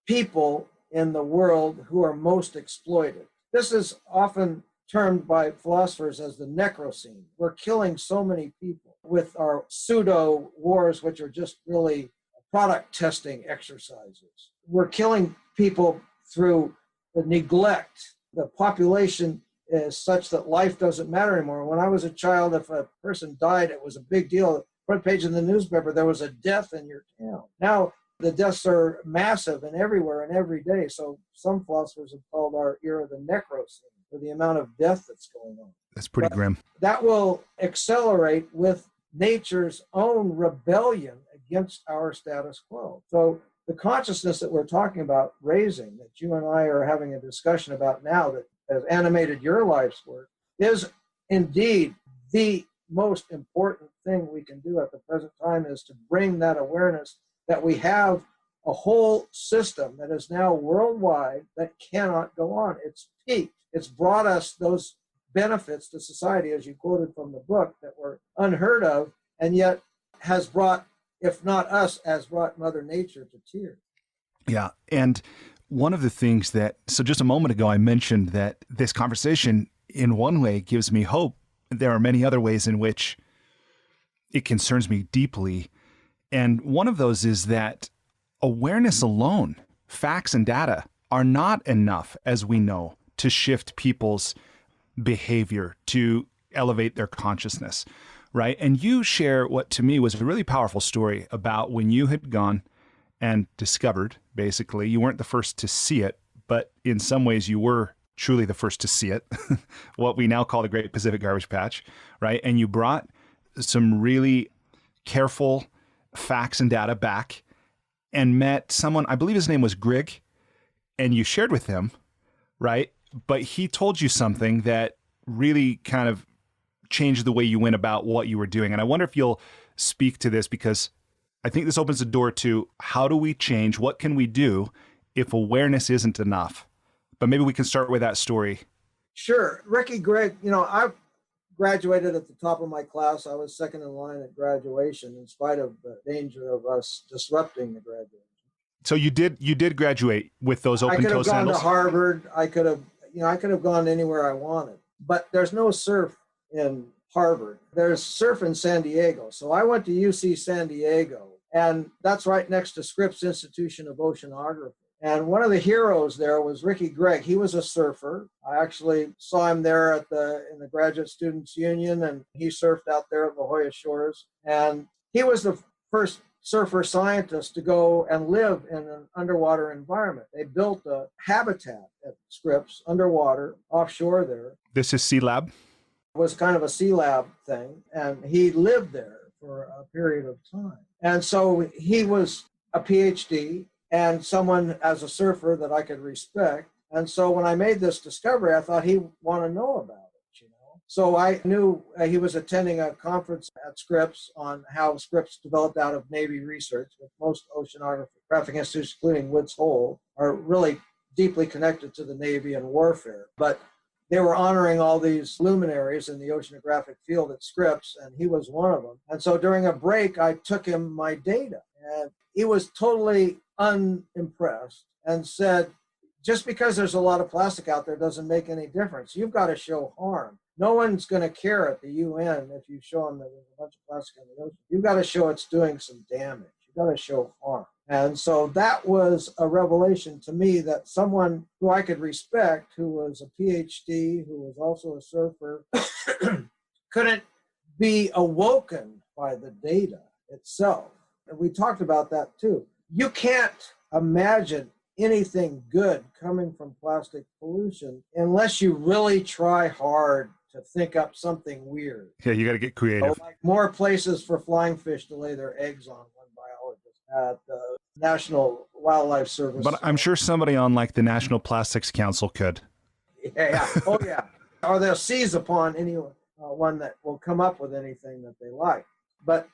people in the world who are most exploited. This is often termed by philosophers as the necrocene. We're killing so many people with our pseudo wars, which are just really product testing exercises. We're killing people through the neglect. The population is such that life doesn't matter anymore. When I was a child, if a person died, it was a big deal. Front page in the newspaper, there was a death in your town. Now, the deaths are massive and everywhere and every day. So some philosophers have called our era the necrocene for the amount of death that's going on. That's pretty grim. That will accelerate with nature's own rebellion against our status quo. So the consciousness that we're talking about raising, that you and I are having a discussion about now that has animated your life's work, is indeed the most important thing we can do at the present time, is to bring that awareness that we have a whole system that is now worldwide that cannot go on. It's peaked. It's brought us those benefits to society, as you quoted from the book, that were unheard of, and yet has brought, if not us, has brought Mother Nature to tears. Yeah. And one of the things that, so just a moment ago, I mentioned that this conversation in one way gives me hope. There are many other ways in which it concerns me deeply. And one of those is that awareness alone, facts and data, are not enough, as we know, to shift people's behavior, to elevate their consciousness, right? And you share what to me was a really powerful story about when you had gone and discovered, basically, you weren't the first to see it, but in some ways you were truly the first to see it, what we now call the Great Pacific Garbage Patch, right? And you brought some really careful facts and data back and met someone, I believe his name was Grigg, and you shared with him, right? But he told you something that really kind of changed the way you went about what you were doing. And I wonder if you'll speak to this, because I think this opens the door to how do we change? What can we do if awareness isn't enough? But maybe we can start with that story. Sure. Ricky Grigg, I graduated at the top of my class. I was second in line at graduation, in spite of the danger of us disrupting the graduation. So you did graduate with those open toe sandals? I could have gone to Harvard. I could have gone anywhere I wanted. But there's no surf in Harvard. There's surf in San Diego. So I went to UC San Diego, and that's right next to Scripps Institution of Oceanography. And one of the heroes there was Ricky Grigg. He was a surfer. I actually saw him there in the Graduate Students Union, and he surfed out there at La Jolla Shores. And he was the first surfer scientist to go and live in an underwater environment. They built a habitat at Scripps underwater, offshore there. This is Sea Lab? It was kind of a Sea Lab thing, and he lived there for a period of time. And so he was a PhD and someone as a surfer that I could respect. And so when I made this discovery, I thought he'd want to know about it. So I knew he was attending a conference at Scripps on how Scripps developed out of Navy research, with most oceanographic institutes, including Woods Hole, are really deeply connected to the Navy and warfare. But they were honoring all these luminaries in the oceanographic field at Scripps, and he was one of them. And so during a break, I took him my data, and he was totally unimpressed and said, just because there's a lot of plastic out there doesn't make any difference. You've got to show harm. No one's going to care at the UN if you show them that there's a bunch of plastic in the ocean. You've got to show it's doing some damage. You've got to show harm. And so that was a revelation to me that someone who I could respect, who was a PhD, who was also a surfer, couldn't be awoken by the data itself. And we talked about that too. You can't imagine anything good coming from plastic pollution unless you really try hard to think up something weird. Yeah, you got to get creative. Like more places for flying fish to lay their eggs on, one biologist at the National Wildlife Service. But I'm sure somebody on like the National Plastics Council could. Yeah. Oh, yeah. Or they'll seize upon anyone one that will come up with anything that they like. But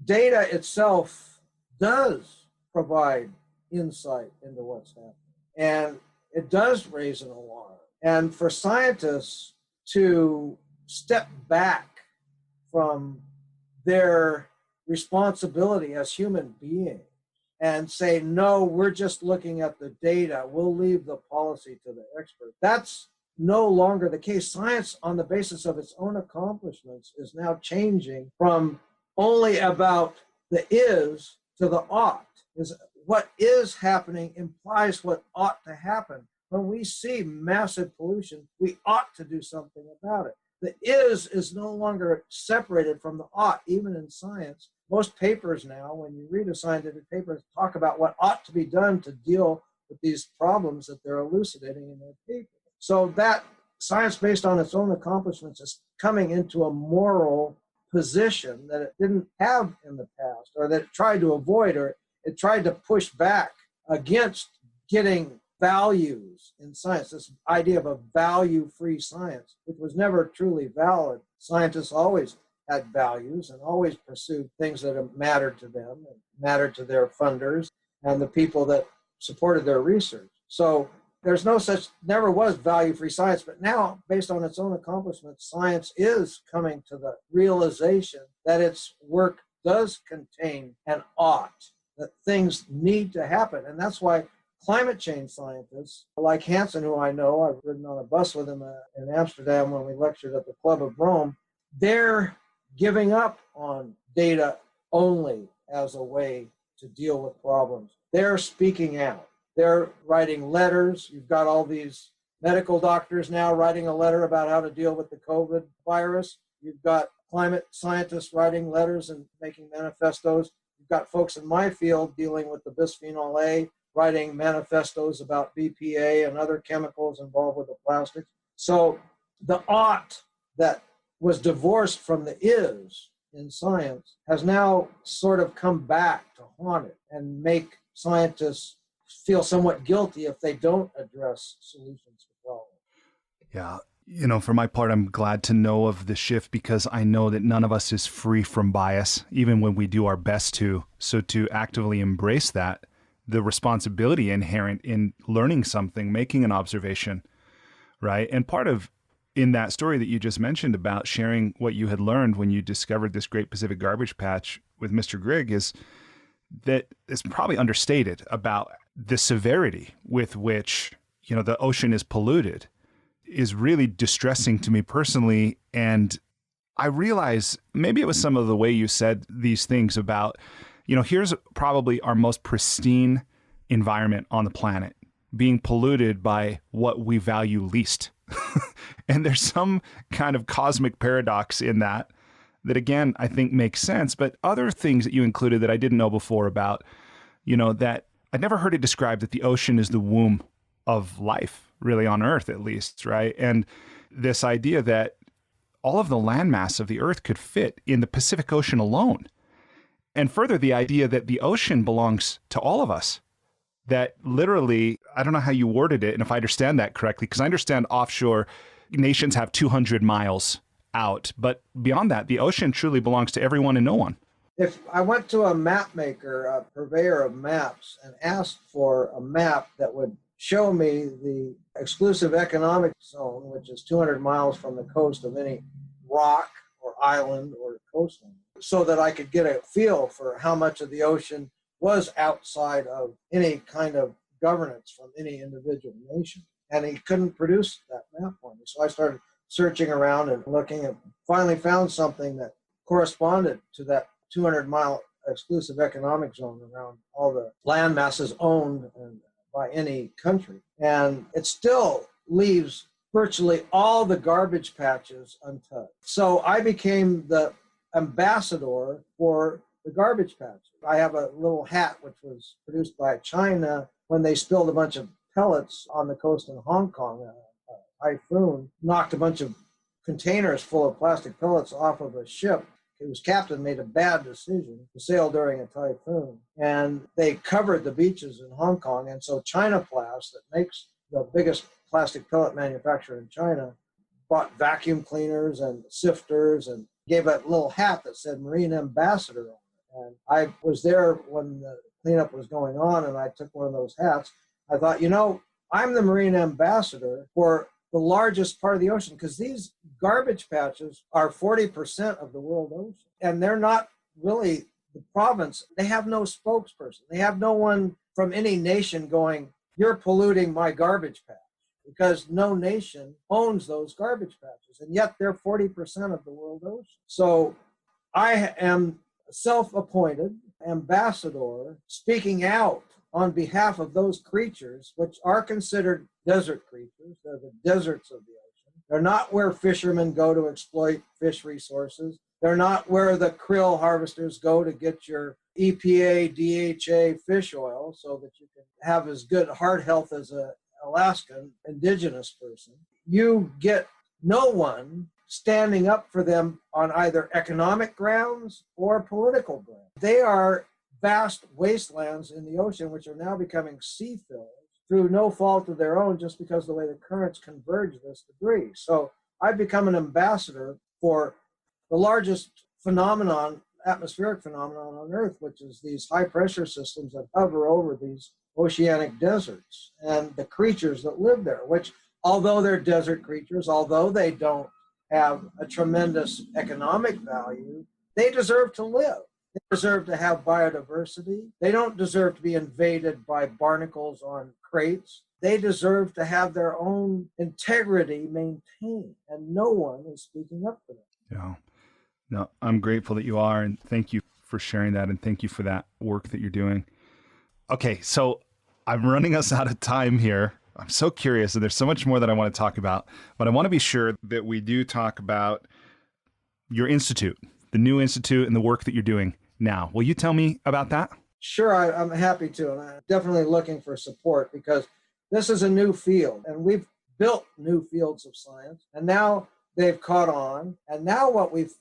data itself does provide insight into what's happening. And it does raise an alarm. And for scientists to step back from their responsibility as human beings and say, no, we're just looking at the data, we'll leave the policy to the expert. That's no longer the case. Science, on the basis of its own accomplishments, is now changing from only about the is to the ought. Is what is happening implies what ought to happen. When we see massive pollution, we ought to do something about it. The is no longer separated from the ought, even in science. Most papers now, when you read a scientific paper, talk about what ought to be done to deal with these problems that they're elucidating in their paper. So that science, based on its own accomplishments, is coming into a moral position that it didn't have in the past, or that it tried to avoid, or it tried to push back against getting values in science, this idea of a value-free science, which was never truly valid. Scientists always had values and always pursued things that mattered to them and mattered to their funders and the people that supported their research. So there's no such, never was value-free science, but now, based on its own accomplishments, science is coming to the realization that its work does contain an ought, that things need to happen. And that's why climate change scientists like Hansen, who I know, I've ridden on a bus with him in Amsterdam when we lectured at the Club of Rome, they're giving up on data only as a way to deal with problems. They're speaking out. They're writing letters. You've got all these medical doctors now writing a letter about how to deal with the COVID virus. You've got climate scientists writing letters and making manifestos. You've got folks in my field dealing with the bisphenol A, writing manifestos about BPA and other chemicals involved with the plastics. So the ought that was divorced from the is in science has now sort of come back to haunt it and make scientists feel somewhat guilty if they don't address solutions to problems. Yeah. You know, for my part, I'm glad to know of the shift because I know that none of us is free from bias, even when we do our best to. So to actively embrace that, the responsibility inherent in learning something, making an observation, right? And part of in that story that you just mentioned about sharing what you had learned when you discovered this Great Pacific Garbage Patch with Mr. Grigg is that it's probably understated about the severity with which, you know, the ocean is polluted is really distressing to me personally. And I realize maybe it was some of the way you said these things about, you know, here's probably our most pristine environment on the planet being polluted by what we value least. And there's some kind of cosmic paradox in that again, I think makes sense. But other things that you included that I didn't know before about, you know, that I'd never heard it described that the ocean is the womb of life, really on Earth at least, right? And this idea that all of the landmass of the Earth could fit in the Pacific Ocean alone. And further, the idea that the ocean belongs to all of us. That literally, I don't know how you worded it, and if I understand that correctly, because I understand offshore nations have 200 miles out, but beyond that, the ocean truly belongs to everyone and no one. If I went to a map maker, a purveyor of maps, and asked for a map that would show me the exclusive economic zone, which is 200 miles from the coast of any rock or island or coastline, so that I could get a feel for how much of the ocean was outside of any kind of governance from any individual nation. And he couldn't produce that map for me. So I started searching around and looking and finally found something that corresponded to that 200-mile exclusive economic zone around all the land masses owned by any country. And it still leaves virtually all the garbage patches untouched. So I became the ambassador for the garbage patches. I have a little hat which was produced by China when they spilled a bunch of pellets on the coast in Hong Kong. A typhoon knocked a bunch of containers full of plastic pellets off of a ship. Whose captain made a bad decision to sail during a typhoon. And they covered the beaches in Hong Kong. And so China Plast, that makes the biggest plastic pellet manufacturer in China, bought vacuum cleaners and sifters and gave a little hat that said Marine Ambassador on it. And I was there when the cleanup was going on, and I took one of those hats. I thought, I'm the Marine Ambassador for the largest part of the ocean, because these garbage patches are 40% of the world ocean. And they're not really the province. They have no spokesperson. They have no one from any nation going, you're polluting my garbage patch, because no nation owns those garbage patches. And yet they're 40% of the world ocean. So I am a self-appointed ambassador speaking out on behalf of those creatures, which are considered desert creatures. They're the deserts of the ocean. They're not where fishermen go to exploit fish resources. They're not where the krill harvesters go to get your EPA, DHA fish oil so that you can have as good heart health as an Alaskan indigenous person. You get no one standing up for them on either economic grounds or political grounds. They are vast wastelands in the ocean, which are now becoming sea fills through no fault of their own, just because of the way the currents converge this debris. So I've become an ambassador for the largest atmospheric phenomenon on Earth, which is these high pressure systems that hover over these oceanic deserts and the creatures that live there, which, although they're desert creatures, although they don't have a tremendous economic value, they deserve to live. They deserve to have biodiversity. They don't deserve to be invaded by barnacles on crates. They deserve to have their own integrity maintained, and no one is speaking up for them. Yeah. No, I'm grateful that you are, and thank you for sharing that, and thank you for that work that you're doing. Okay, so I'm running us out of time here. I'm so curious, and there's so much more that I want to talk about, but I want to be sure that we do talk about your institute, the new institute, and the work that you're doing now. Will you tell me about that? Sure, I'm happy to, and I'm definitely looking for support, because this is a new field, and we've built new fields of science, and now they've caught on. And now what we've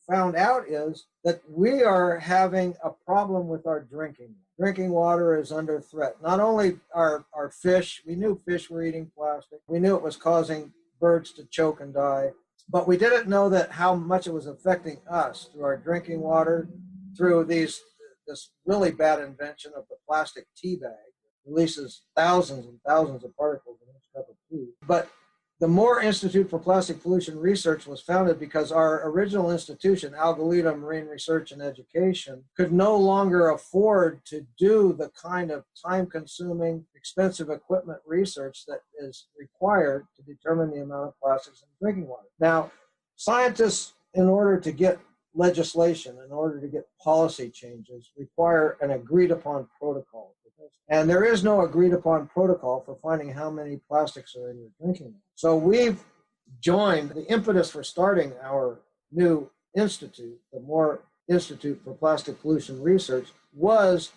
found out is that we are having a problem with our drinking water. Drinking water is under threat. Not only our fish, we knew fish were eating plastic. We knew it was causing birds to choke and die, but we didn't know that how much it was affecting us through our drinking water, through this really bad invention of the plastic tea bag. It releases thousands and thousands of particles in each cup of tea. But the Moore Institute for Plastic Pollution Research was founded because our original institution, Algalita Marine Research and Education, could no longer afford to do the kind of time-consuming, expensive equipment research that is required to determine the amount of plastics in drinking water. Now, scientists, in order to get legislation, in order to get policy changes, require an agreed-upon protocol. And there is no agreed-upon protocol for finding how many plastics are in your drinking water. So we've joined the impetus for starting our new institute, the Moore Institute for Plastic Pollution Research, was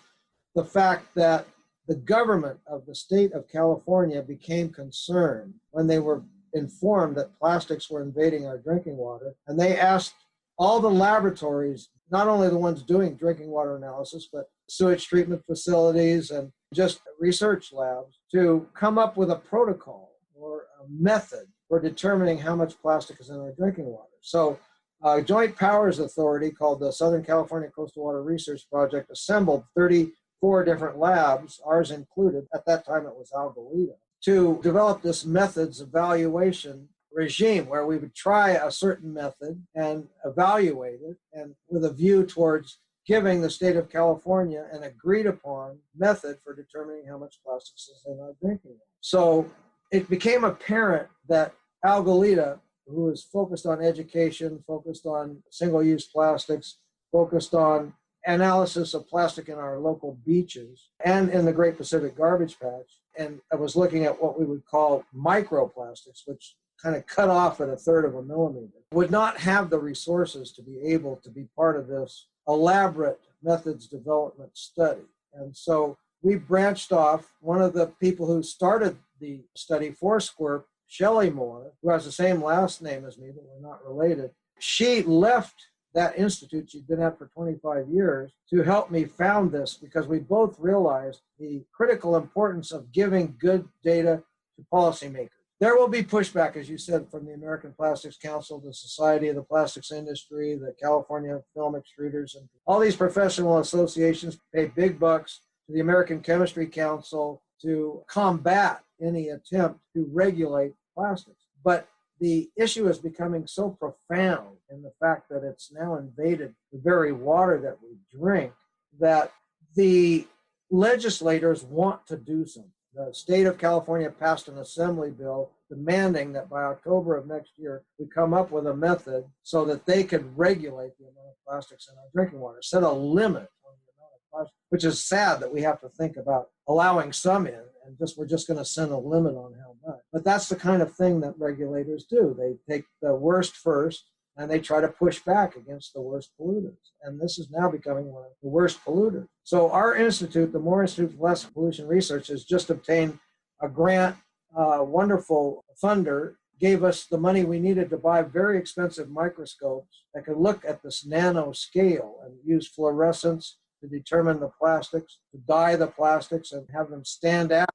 the fact that the government of the state of California became concerned when they were informed that plastics were invading our drinking water, and they asked all the laboratories, not only the ones doing drinking water analysis, but sewage treatment facilities and just research labs, to come up with a protocol or a method for determining how much plastic is in our drinking water. So a joint powers authority called the Southern California Coastal Water Research Project assembled 34 different labs, ours included. At that time, it was Algalita, to develop this methods evaluation regime where we would try a certain method and evaluate it, and with a view towards giving the state of California an agreed upon method for determining how much plastics is in our drinking water. So it became apparent that Algalita, who was focused on education, focused on single-use plastics, focused on analysis of plastic in our local beaches and in the Great Pacific Garbage Patch. And I was looking at what we would call microplastics, which kind of cut off at 1/3 of a millimeter, would not have the resources to be able to be part of this elaborate methods development study. And so we branched off. One of the people who started the study for SQUIRP, Shelley Moore, who has the same last name as me, but we're not related, she left that institute she'd been at for 25 years to help me found this, because we both realized the critical importance of giving good data to policymakers. There will be pushback, as you said, from the American Plastics Council, the Society of the Plastics Industry, the California Film Extruders, and all these professional associations pay big bucks to the American Chemistry Council to combat any attempt to regulate plastics. But the issue is becoming so profound in the fact that it's now invaded the very water that we drink that the legislators want to do something. The state of California passed an assembly bill demanding that by October of next year, we come up with a method so that they could regulate the amount of plastics in our drinking water, set a limit on the amount of plastic, which is sad that we have to think about allowing some in, and we're just going to send a limit on how much. But that's the kind of thing that regulators do. They take the worst first, and they try to push back against the worst polluters. And this is now becoming one of the worst polluters. So our institute, the Moore Institute for Plastic Pollution Research, has just obtained a grant. Wonderful funder gave us the money we needed to buy very expensive microscopes that could look at this nano scale and use fluorescence to determine the plastics, to dye the plastics and have them stand out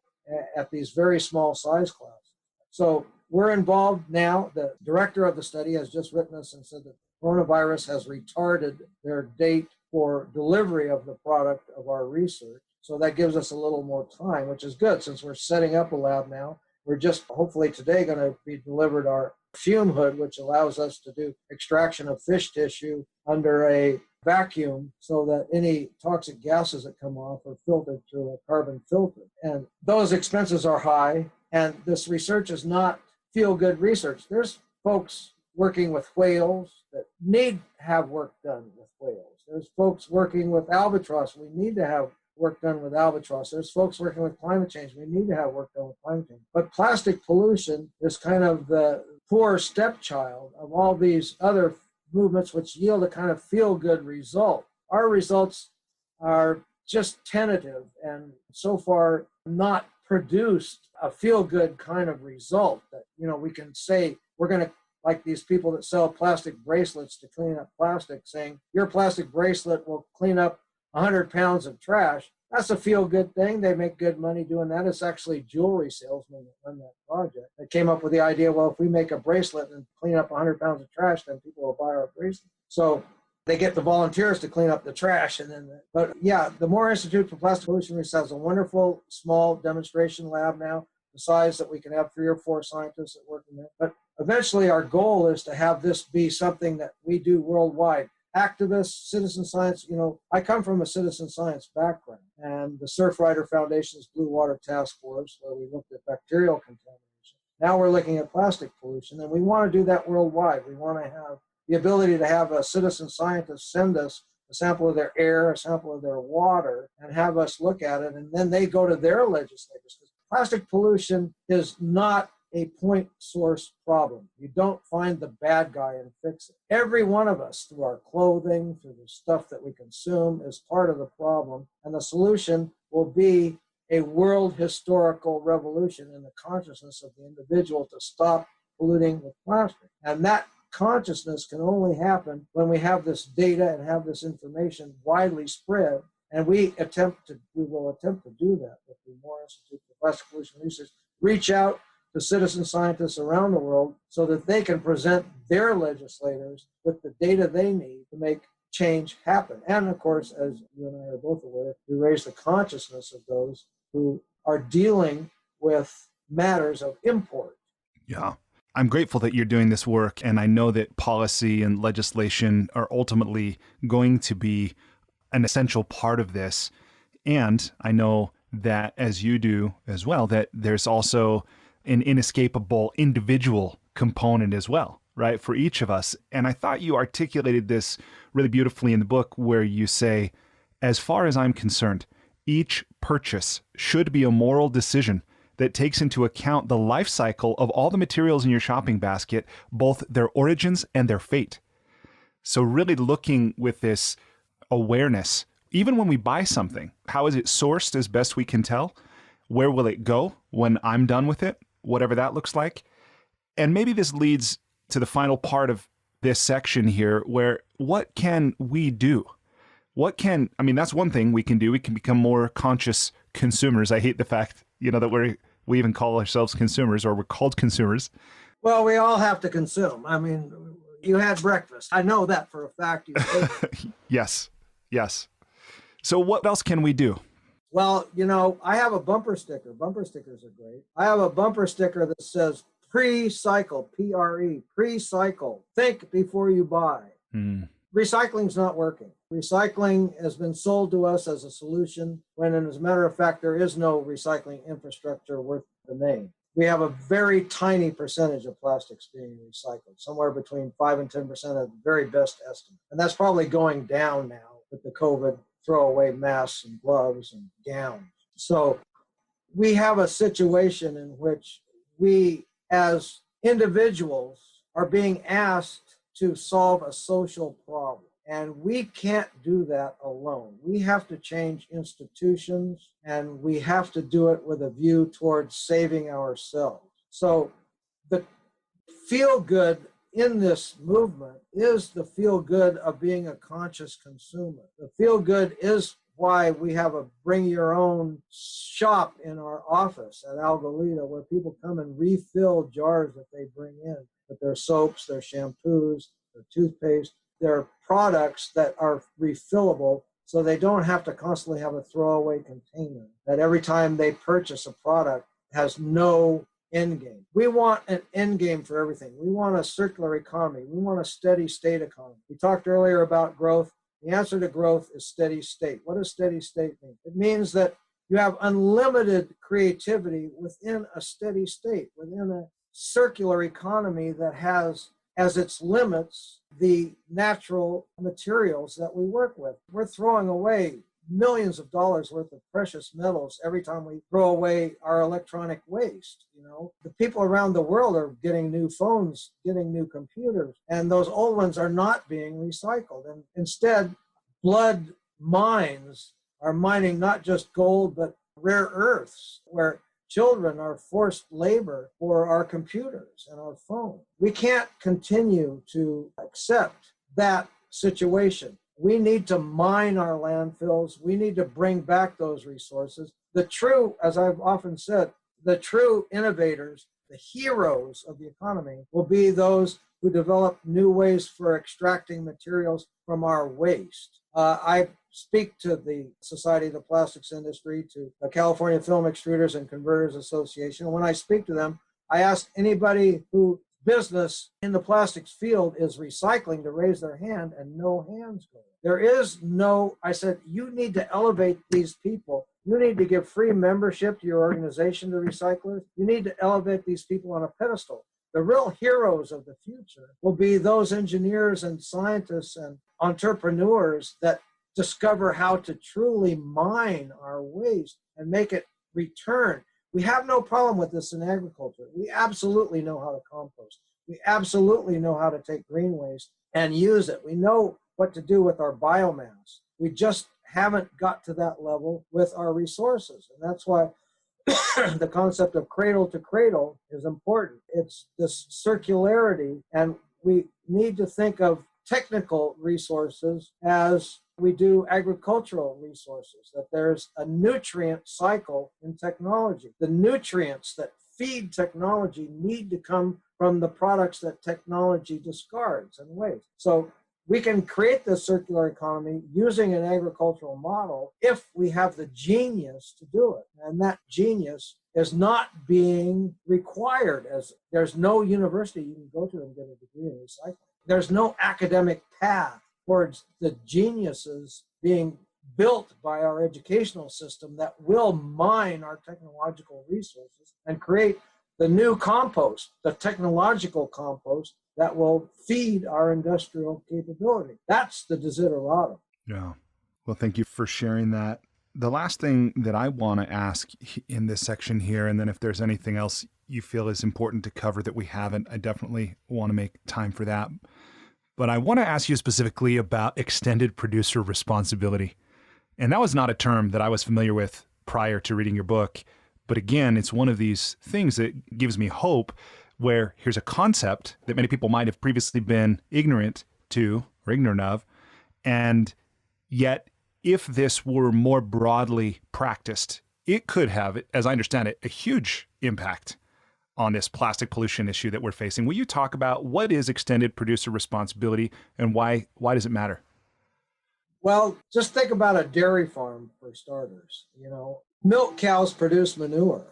at these very small size classes. So we're involved now. The director of the study has just written us and said that coronavirus has retarded their date for delivery of the product of our research. So that gives us a little more time, which is good since we're setting up a lab now. We're just hopefully today going to be delivered our fume hood, which allows us to do extraction of fish tissue under a vacuum so that any toxic gases that come off are filtered through a carbon filter. And those expenses are high, and this research is not feel-good research. There's folks working with whales that need to have work done with whales. There's folks working with albatross. We need to have work done with albatross. There's folks working with climate change. We need to have work done with climate change. But plastic pollution is kind of the poor stepchild of all these other movements which yield a kind of feel-good result. Our results are just tentative and so far not produced a feel-good kind of result that, we can say we're going to, like these people that sell plastic bracelets to clean up plastic, saying your plastic bracelet will clean up 100 pounds of trash. That's a feel-good thing. They make good money doing that. It's actually jewelry salesmen that run that project that came up with the idea, well, if we make a bracelet and clean up 100 pounds of trash, then people will buy our bracelet. So they get the volunteers to clean up the trash. But yeah, the Moore Institute for Plastic Pollution Research has a wonderful small demonstration lab now, the size that we can have 3 or 4 scientists that work in there. But eventually our goal is to have this be something that we do worldwide. Activists, citizen science, I come from a citizen science background, and the Surfrider Foundation's Blue Water Task Force, where we looked at bacterial contamination. Now we're looking at plastic pollution, and we want to do that worldwide. We want to have the ability to have a citizen scientist send us a sample of their air, a sample of their water, and have us look at it, and then they go to their legislators. Because plastic pollution is not a point source problem. You don't find the bad guy and fix it. Every one of us, through our clothing, through the stuff that we consume, is part of the problem. And the solution will be a world historical revolution in the consciousness of the individual to stop polluting with plastic. And that consciousness can only happen when we have this data and have this information widely spread. And we will attempt to do that with the Moore Institute for Plastic Pollution Research. Reach out to citizen scientists around the world so that they can present their legislators with the data they need to make change happen. And of course, as you and I are both aware, we raise the consciousness of those who are dealing with matters of import. Yeah. I'm grateful that you're doing this work, and I know that policy and legislation are ultimately going to be an essential part of this. And I know that, as you do as well, that there's also an inescapable individual component as well. right, for each of us. And I thought you articulated this really beautifully in the book where you say, as far as I'm concerned, each purchase should be a moral decision that takes into account the life cycle of all the materials in your shopping basket, both their origins and their fate. So really looking with this awareness, even when we buy something, how is it sourced as best we can tell? Where will it go when I'm done with it? Whatever that looks like. And maybe this leads to the final part of this section here, where what can we do? That's one thing we can do. We can become more conscious consumers. I hate the fact, that we even call ourselves consumers, or we're called consumers. Well, we all have to consume. You had breakfast. I know that for a fact. Yes. So what else can we do? Well, I have a bumper sticker. Bumper stickers are great. I have a bumper sticker that says pre-cycle, P-R-E, pre-cycle. Think before you buy. Recycling's not working. Recycling has been sold to us as a solution when, as a matter of fact, there is no recycling infrastructure worth the name. We have a very tiny percentage of plastics being recycled, somewhere between 5 and 10% at the very best estimate. And that's probably going down now with the COVID throwaway masks and gloves and gowns. So we have a situation in which we, as individuals, are being asked to solve a social problem. And we can't do that alone. We have to change institutions, and we have to do it with a view towards saving ourselves. So the feel good in this movement is the feel good of being a conscious consumer. The feel good is why we have a bring your own shop in our office at Algalita, where people come and refill jars that they bring in with their soaps, their shampoos, their toothpaste, their products that are refillable, so they don't have to constantly have a throwaway container that every time they purchase a product has no end game. We want an end game for everything. We want a circular economy. We want a steady state economy. We talked earlier about growth. The answer to growth is steady state. What does steady state mean? It means that you have unlimited creativity within a steady state, within a circular economy that has as its limits the natural materials that we work with. We're throwing away millions of dollars worth of precious metals every time we throw away our electronic waste. The people around the world are getting new phones, getting new computers, and those old ones are not being recycled. And instead, blood mines are mining not just gold, but rare earths, where children are forced labor for our computers and our phones. We can't continue to accept that situation. We need to mine our landfills. We need to bring back those resources. The true, as I've often said, the true innovators, the heroes of the economy, will be those who develop new ways for extracting materials from our waste. I speak to the Society of the Plastics Industry, to the California Film Extruders and Converters Association. When I speak to them, I ask anybody who business in the plastics field is recycling to raise their hand, and no hands go. There is no, I said, you need to elevate these people. You need to give free membership to your organization to recyclers. You need to elevate these people on a pedestal. The real heroes of the future will be those engineers and scientists and entrepreneurs that discover how to truly mine our waste and make it return. We have no problem with this in agriculture. We absolutely know how to compost. We absolutely know how to take green waste and use it. We know what to do with our biomass. We just haven't got to that level with our resources. And that's why the concept of cradle to cradle is important. It's this circularity, and we need to think of technical resources as we do agricultural resources, that there's a nutrient cycle in technology. The nutrients that feed technology need to come from the products that technology discards and wastes. So we can create this circular economy using an agricultural model if we have the genius to do it. And that genius is not being required, as there's no university you can go to and get a degree in recycling. There's no academic path towards the geniuses being built by our educational system that will mine our technological resources and create the new compost, the technological compost that will feed our industrial capability. That's the desideratum. Yeah. Well, thank you for sharing that. The last thing that I want to ask in this section here, and then if there's anything else you feel is important to cover that we haven't, I definitely want to make time for that. But I want to ask you specifically about extended producer responsibility. And that was not a term that I was familiar with prior to reading your book. But again, it's one of these things that gives me hope, where here's a concept that many people might have previously been ignorant to or ignorant of. And yet, if this were more broadly practiced, it could have, as I understand it, a huge impact on this plastic pollution issue that we're facing. Will you talk about what is extended producer responsibility and why does it matter? Well, just think about a dairy farm for starters. Milk cows produce manure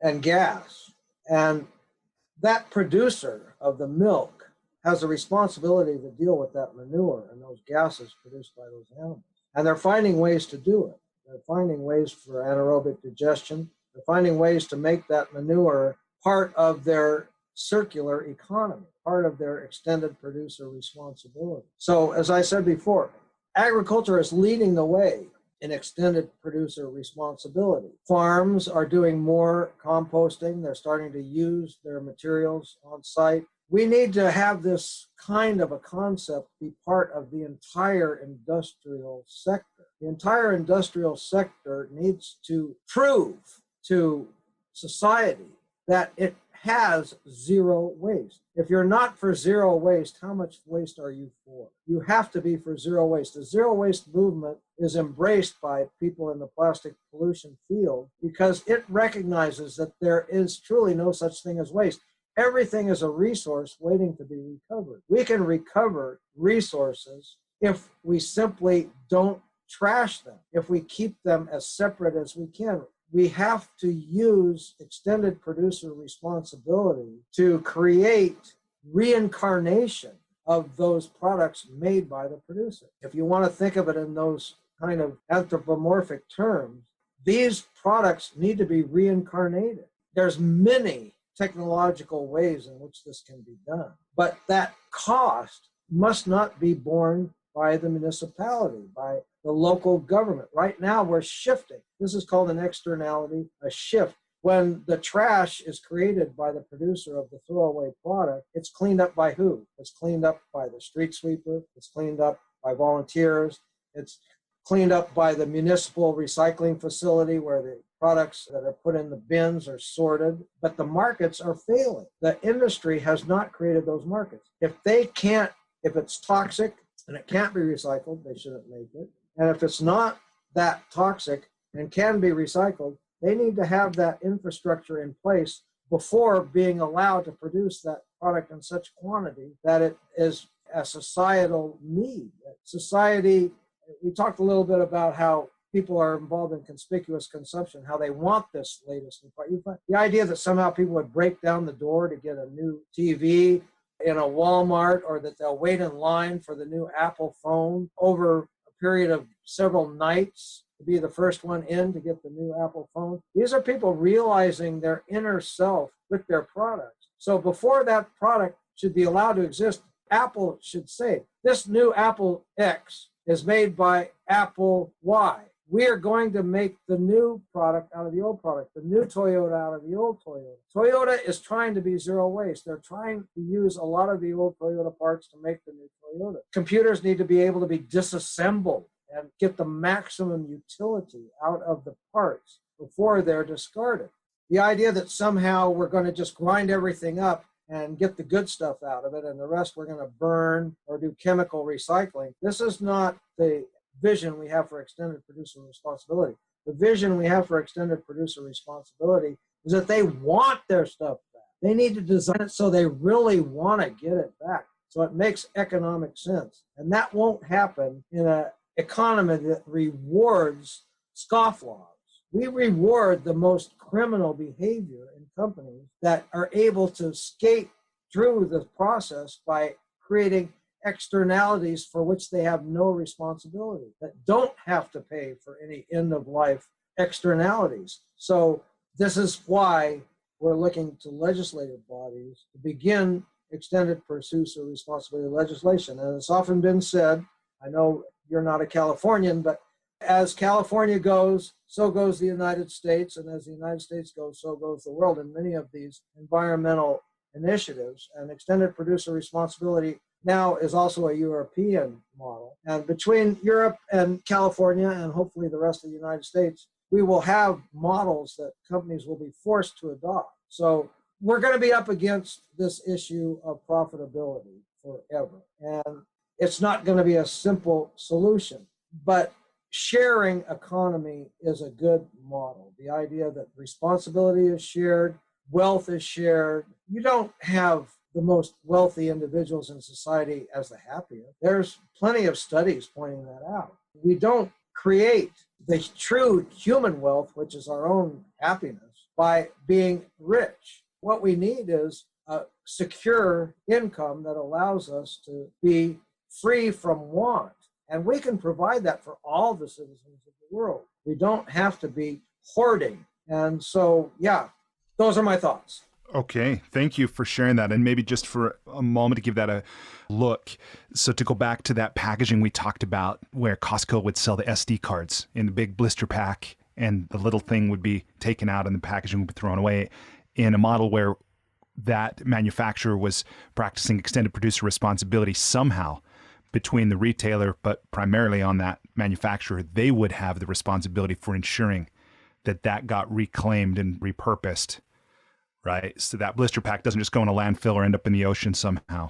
and gas, and that producer of the milk has a responsibility to deal with that manure and those gases produced by those animals. And they're finding ways to do it. They're finding ways for anaerobic digestion. They're finding ways to make that manure part of their circular economy, part of their extended producer responsibility. So, as I said before, agriculture is leading the way in extended producer responsibility. Farms are doing more composting. They're starting to use their materials on site. We need to have this kind of a concept be part of the entire industrial sector. The entire industrial sector needs to prove to society that it has zero waste. If you're not for zero waste, how much waste are you for? You have to be for zero waste. The zero waste movement is embraced by people in the plastic pollution field because it recognizes that there is truly no such thing as waste. Everything is a resource waiting to be recovered. We can recover resources if we simply don't trash them, if we keep them as separate as we can. We have to use extended producer responsibility to create reincarnation of those products made by the producer. If you want to think of it in those kind of anthropomorphic terms, these products need to be reincarnated. There's many technological ways in which this can be done, but that cost must not be borne by the municipality, by the local government. Right now, we're shifting. This is called an externality, a shift. When the trash is created by the producer of the throwaway product, it's cleaned up by who? It's cleaned up by the street sweeper. It's cleaned up by volunteers. It's cleaned up by the municipal recycling facility where the products that are put in the bins are sorted. But the markets are failing. The industry has not created those markets. If it's toxic and it can't be recycled, they shouldn't make it. And if it's not that toxic and can be recycled, they need to have that infrastructure in place before being allowed to produce that product in such quantity that it is a societal need. Society, we talked a little bit about how people are involved in conspicuous consumption, how they want this latest new part. The idea that somehow people would break down the door to get a new TV in a Walmart, or that they'll wait in line for the new Apple phone over a period of several nights to be the first one in to get the new Apple phone. These are people realizing their inner self with their products. So before that product should be allowed to exist, Apple should say, this new Apple X is made by Apple Y. We are going to make the new product out of the old product, the new Toyota out of the old Toyota. Toyota is trying to be zero waste. They're trying to use a lot of the old Toyota parts to make the new Toyota. Computers need to be able to be disassembled and get the maximum utility out of the parts before they're discarded. The idea that somehow we're going to just grind everything up and get the good stuff out of it and the rest we're going to burn or do chemical recycling, this is not the vision we have for extended producer responsibility. The vision we have for extended producer responsibility is that they want their stuff back. They need to design it so they really want to get it back. So it makes economic sense. And that won't happen in an economy that rewards scofflaws. We reward the most criminal behavior in companies that are able to skate through the process by creating externalities for which they have no responsibility, that don't have to pay for any end-of-life externalities. So this is why we're looking to legislative bodies to begin extended producer responsibility legislation. And it's often been said, I know you're not a Californian, but as California goes, so goes the United States. And as the United States goes, so goes the world in many of these environmental initiatives. And extended producer responsibility now is also a European model. And between Europe and California, and hopefully the rest of the United States, we will have models that companies will be forced to adopt. So we're going to be up against this issue of profitability forever. And it's not going to be a simple solution. But sharing economy is a good model. The idea that responsibility is shared, wealth is shared. You don't have the most wealthy individuals in society as the happiest. There's plenty of studies pointing that out. We don't create the true human wealth, which is our own happiness, by being rich. What we need is a secure income that allows us to be free from want. And we can provide that for all the citizens of the world. We don't have to be hoarding. And so, yeah, those are my thoughts. Okay, thank you for sharing that. And maybe just for a moment to give that a look. So to go back to that packaging we talked about where Costco would sell the SD cards in the big blister pack and the little thing would be taken out and the packaging would be thrown away, in a model where that manufacturer was practicing extended producer responsibility somehow between the retailer, but primarily on that manufacturer, they would have the responsibility for ensuring that that got reclaimed and repurposed. Right. So that blister pack doesn't just go in a landfill or end up in the ocean somehow.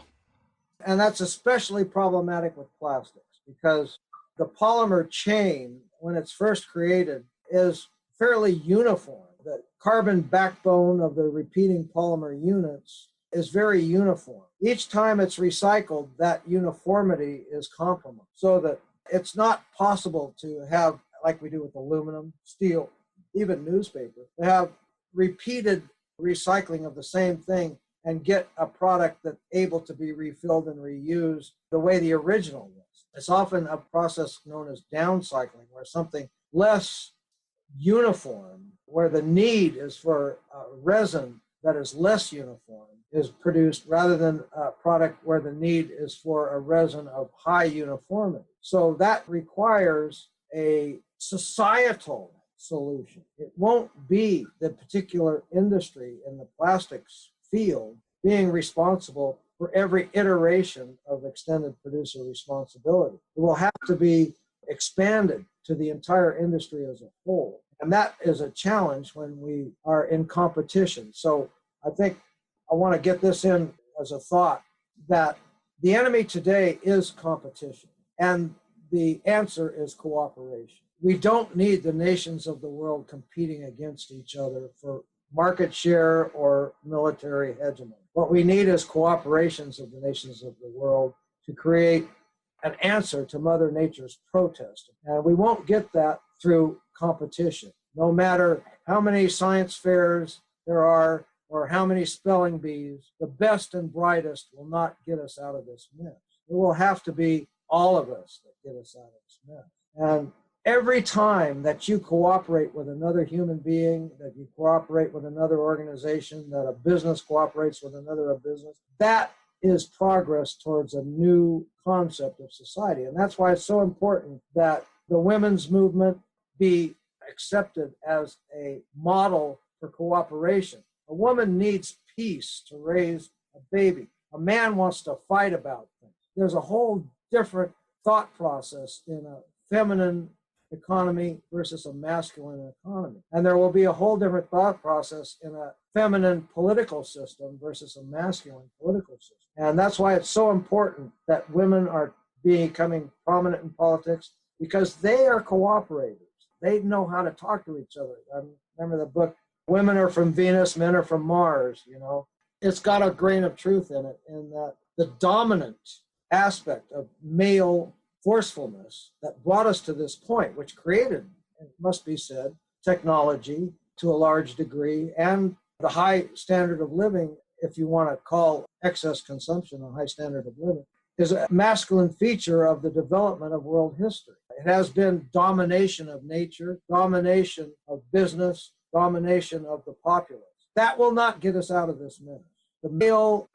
And that's especially problematic with plastics because the polymer chain, when it's first created, is fairly uniform. The carbon backbone of the repeating polymer units is very uniform. Each time it's recycled, that uniformity is compromised so that it's not possible to have, like we do with aluminum, steel, even newspaper, to have repeated recycling of the same thing and get a product that's able to be refilled and reused the way the original was. It's often a process known as downcycling, where something less uniform, where the need is for resin that is less uniform, is produced rather than a product where the need is for a resin of high uniformity. So that requires a societal solution. It won't be the particular industry in the plastics field being responsible for every iteration of extended producer responsibility. It will have to be expanded to the entire industry as a whole. And that is a challenge when we are in competition. So I think I want to get this in as a thought that the enemy today is competition, and the answer is cooperation. We don't need the nations of the world competing against each other for market share or military hegemony. What we need is cooperations of the nations of the world to create an answer to Mother Nature's protest. And we won't get that through competition. No matter how many science fairs there are or how many spelling bees, the best and brightest will not get us out of this mess. It will have to be all of us that get us out of this mess. And every time that you cooperate with another human being, that you cooperate with another organization, that a business cooperates with another business, that is progress towards a new concept of society. And that's why it's so important that the women's movement be accepted as a model for cooperation. A woman needs peace to raise a baby. A man wants to fight about things. There's a whole different thought process in a feminine economy versus a masculine economy. And there will be a whole different thought process in a feminine political system versus a masculine political system. And that's why it's so important that women are becoming prominent in politics, because they are cooperators. They know how to talk to each other. I remember the book, Women Are from Venus, Men Are from Mars, you know. It's got a grain of truth in it, in that the dominant aspect of male forcefulness that brought us to this point, which created, it must be said, technology to a large degree, and the high standard of living, if you want to call excess consumption a high standard of living, is a masculine feature of the development of world history. It has been domination of nature, domination of business, domination of the populace. That will not get us out of this mess. The male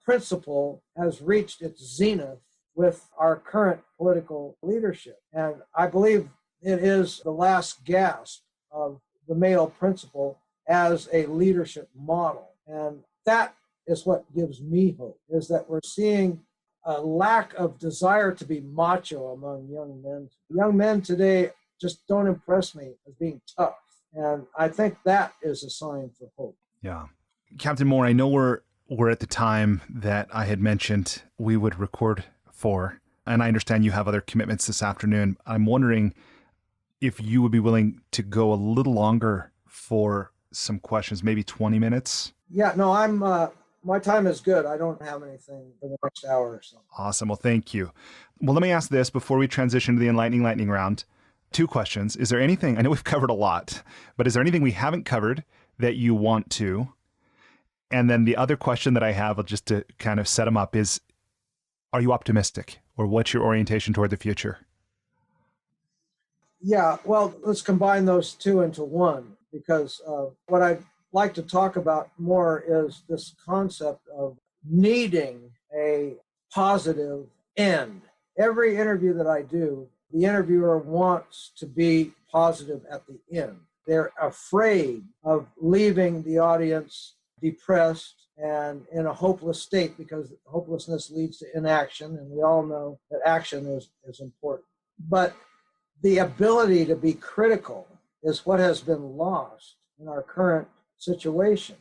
principle has reached its zenith with our current political leadership. And I believe it is the last gasp of the male principle as a leadership model. And that is what gives me hope, is that we're seeing a lack of desire to be macho among young men. Young men today just don't impress me as being tough. And I think that is a sign for hope. Yeah. Captain Moore, I know we're at the time that I had mentioned we would record for, and I understand you have other commitments this afternoon. I'm wondering if you would be willing to go a little longer for some questions, maybe 20 minutes. Yeah, no, my time is good. I don't have anything for the next hour or so. Awesome. Well, thank you. Well, let me ask this before we transition to the enlightening lightning round. 2 questions. Is there anything, I know we've covered a lot, but is there anything we haven't covered that you want to? And then the other question that I have, just to kind of set them up, is, are you optimistic, or what's your orientation toward the future? Yeah, well, let's combine those two into one, because what I'd like to talk about more is this concept of needing a positive end. Every interview that I do, the interviewer wants to be positive at the end. They're afraid of leaving the audience depressed and in a hopeless state, because hopelessness leads to inaction, and we all know that action is important. But the ability to be critical is what has been lost in our current situation.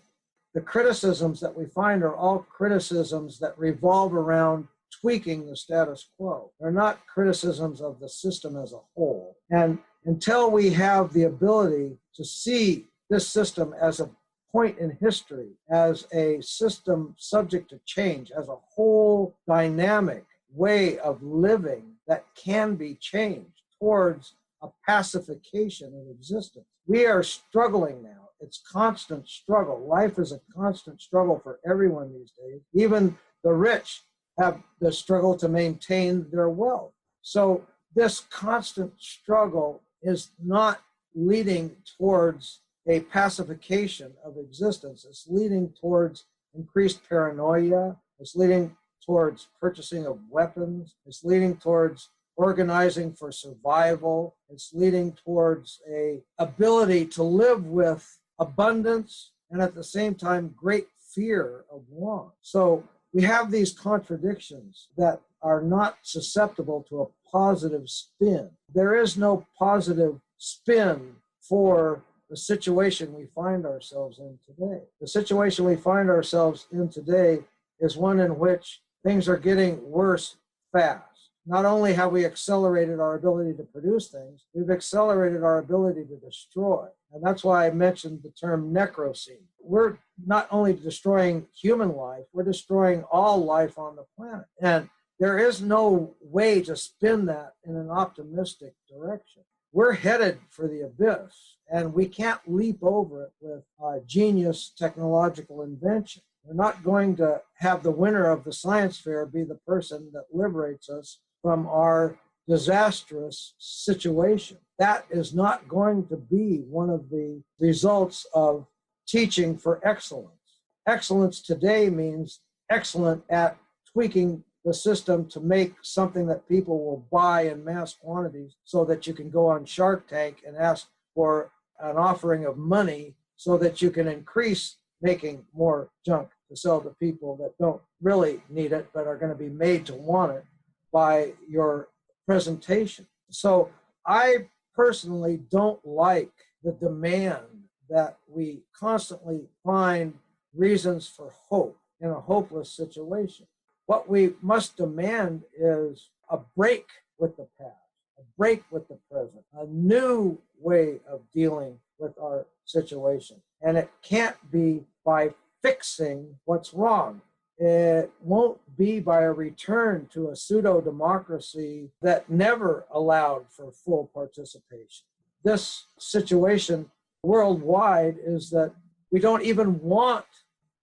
The criticisms that we find are all criticisms that revolve around tweaking the status quo. They're not criticisms of the system as a whole. And until we have the ability to see this system as a point in history, as a system subject to change, as a whole dynamic way of living that can be changed towards a pacification of existence. We are struggling now. It's constant struggle. Life is a constant struggle for everyone these days. Even the rich have the struggle to maintain their wealth. So this constant struggle is not leading towards a pacification of existence. It's leading towards increased paranoia. It's leading towards purchasing of weapons. It's leading towards organizing for survival. It's leading towards a ability to live with abundance and at the same time great fear of want. So we have these contradictions that are not susceptible to a positive spin. There is no positive spin for the situation we find ourselves in today. The situation we find ourselves in today is one in which things are getting worse fast. Not only have we accelerated our ability to produce things, we've accelerated our ability to destroy. And that's why I mentioned the term necrocene. We're not only destroying human life, we're destroying all life on the planet. And there is no way to spin that in an optimistic direction. We're headed for the abyss, and we can't leap over it with genius technological invention. We're not going to have the winner of the science fair be the person that liberates us from our disastrous situation. That is not going to be one of the results of teaching for excellence. Excellence today means excellent at tweaking the system to make something that people will buy in mass quantities so that you can go on Shark Tank and ask for an offering of money so that you can increase making more junk to sell to people that don't really need it but are going to be made to want it by your presentation. So I personally don't like the demand that we constantly find reasons for hope in a hopeless situation. What we must demand is a break with the past, a break with the present, a new way of dealing with our situation. And it can't be by fixing what's wrong. It won't be by a return to a pseudo-democracy that never allowed for full participation. This situation worldwide is that we don't even want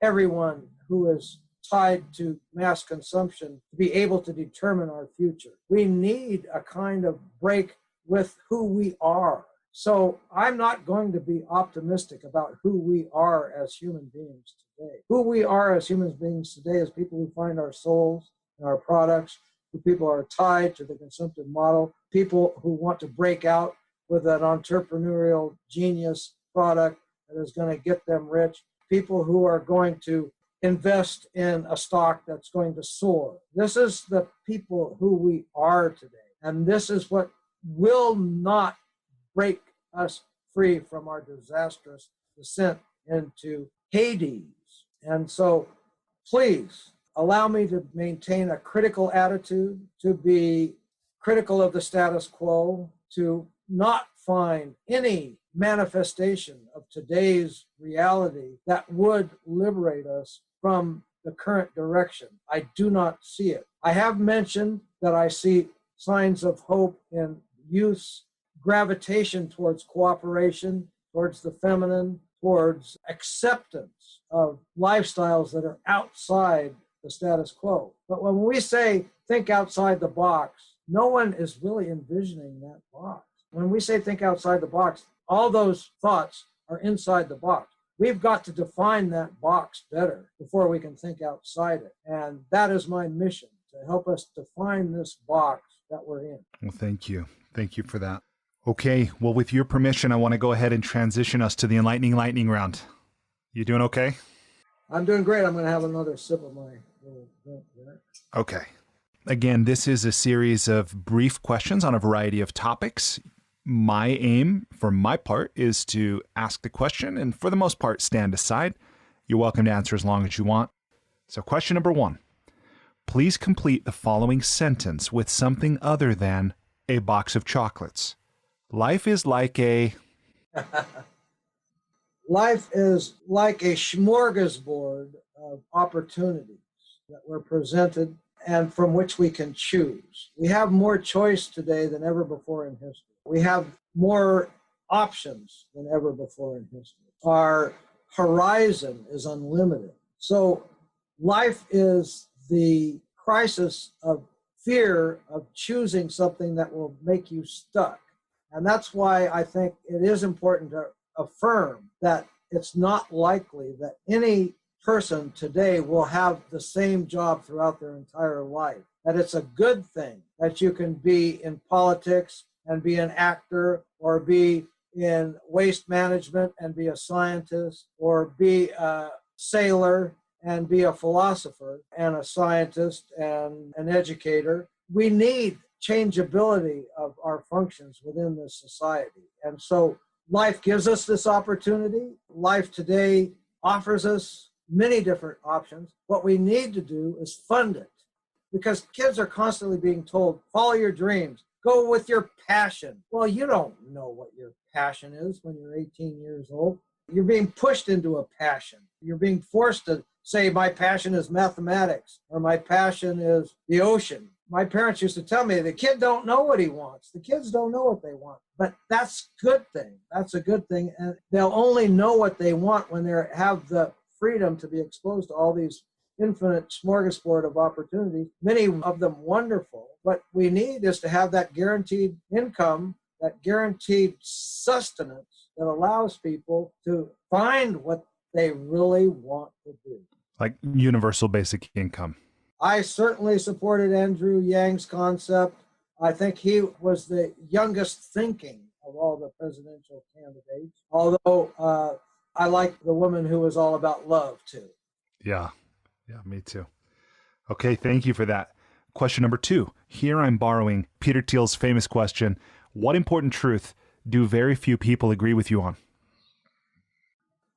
everyone who is tied to mass consumption to be able to determine our future. We need a kind of break with who we are So I'm not going to be optimistic about who we are as human beings today. Who we are as human beings today is people who find our souls in our products, who people are tied to the consumptive model, people who want to break out with an entrepreneurial genius product that is going to get them rich, people who are going to invest in a stock that's going to soar. This is the people who we are today. And this is what will not break us free from our disastrous descent into Hades. And so please allow me to maintain a critical attitude, to be critical of the status quo, to not find any manifestation of today's reality that would liberate us from the current direction. I do not see it. I have mentioned that I see signs of hope in youth's gravitation towards cooperation, towards the feminine, towards acceptance of lifestyles that are outside the status quo. But when we say think outside the box, no one is really envisioning that box. When we say think outside the box, all those thoughts are inside the box. We've got to define that box better before we can think outside it. And that is my mission, to help us define this box that we're in. Well, thank you. Thank you for that. Okay, well, with your permission, I want to go ahead and transition us to the enlightening lightning round. You doing okay? I'm doing great. I'm going to have another sip of my little drink there. Okay. Again, this is a series of brief questions on a variety of topics. My aim, for my part, is to ask the question and, for the most part, stand aside. You're welcome to answer as long as you want. So, question number 1. Please complete the following sentence with something other than a box of chocolates. Life is like a... Life is like a smorgasbord of opportunities that were presented and from which we can choose. We have more choice today than ever before in history. We have more options than ever before in history. Our horizon is unlimited. So life is the crisis of fear of choosing something that will make you stuck. And that's why I think it is important to affirm that it's not likely that any person today will have the same job throughout their entire life. That it's a good thing that you can be in politics and be an actor, or be in waste management and be a scientist, or be a sailor and be a philosopher and a scientist and an educator. We need changeability of our functions within this society. And so life gives us this opportunity. Life today offers us many different options. What we need to do is fund it, because kids are constantly being told, follow your dreams, go with your passion. Well, you don't know what your passion is when you're 18 years old. You're being pushed into a passion. You're being forced to say, my passion is mathematics, or my passion is the ocean. My parents used to tell me, the kid don't know what he wants. The kids don't know what they want. But that's a good thing. That's a good thing. And they'll only know what they want when they have the freedom to be exposed to all these infinite smorgasbord of opportunities, many of them wonderful. What we need is to have that guaranteed income, that guaranteed sustenance that allows people to find what they really want to do. Like universal basic income. I certainly supported Andrew Yang's concept. I think he was the youngest thinking of all the presidential candidates, although I like the woman who was all about love too. Yeah, me too. Okay, thank you for that. Question number 2. Here I'm borrowing Peter Thiel's famous question, what important truth do very few people agree with you on?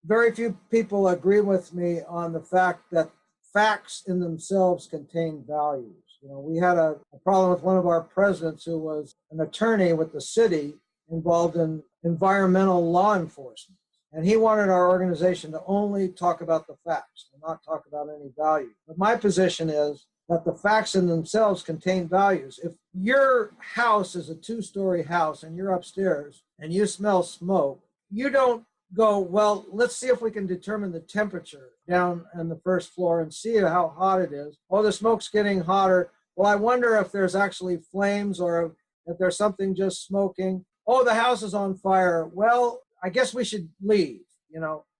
Very few people agree with me on the fact that facts in themselves contain values. You know, we had a problem with one of our presidents who was an attorney with the city involved in environmental law enforcement. And he wanted our organization to only talk about the facts and not talk about any value. But my position is that the facts in themselves contain values. If your house is a 2-story house and you're upstairs and you smell smoke, you don't go, well, let's see if we can determine the temperature down on the first floor and see how hot it is. Oh, the smoke's getting hotter. Well, I wonder if there's actually flames or if there's something just smoking. oh, the house is on fire. Well, I guess we should leave.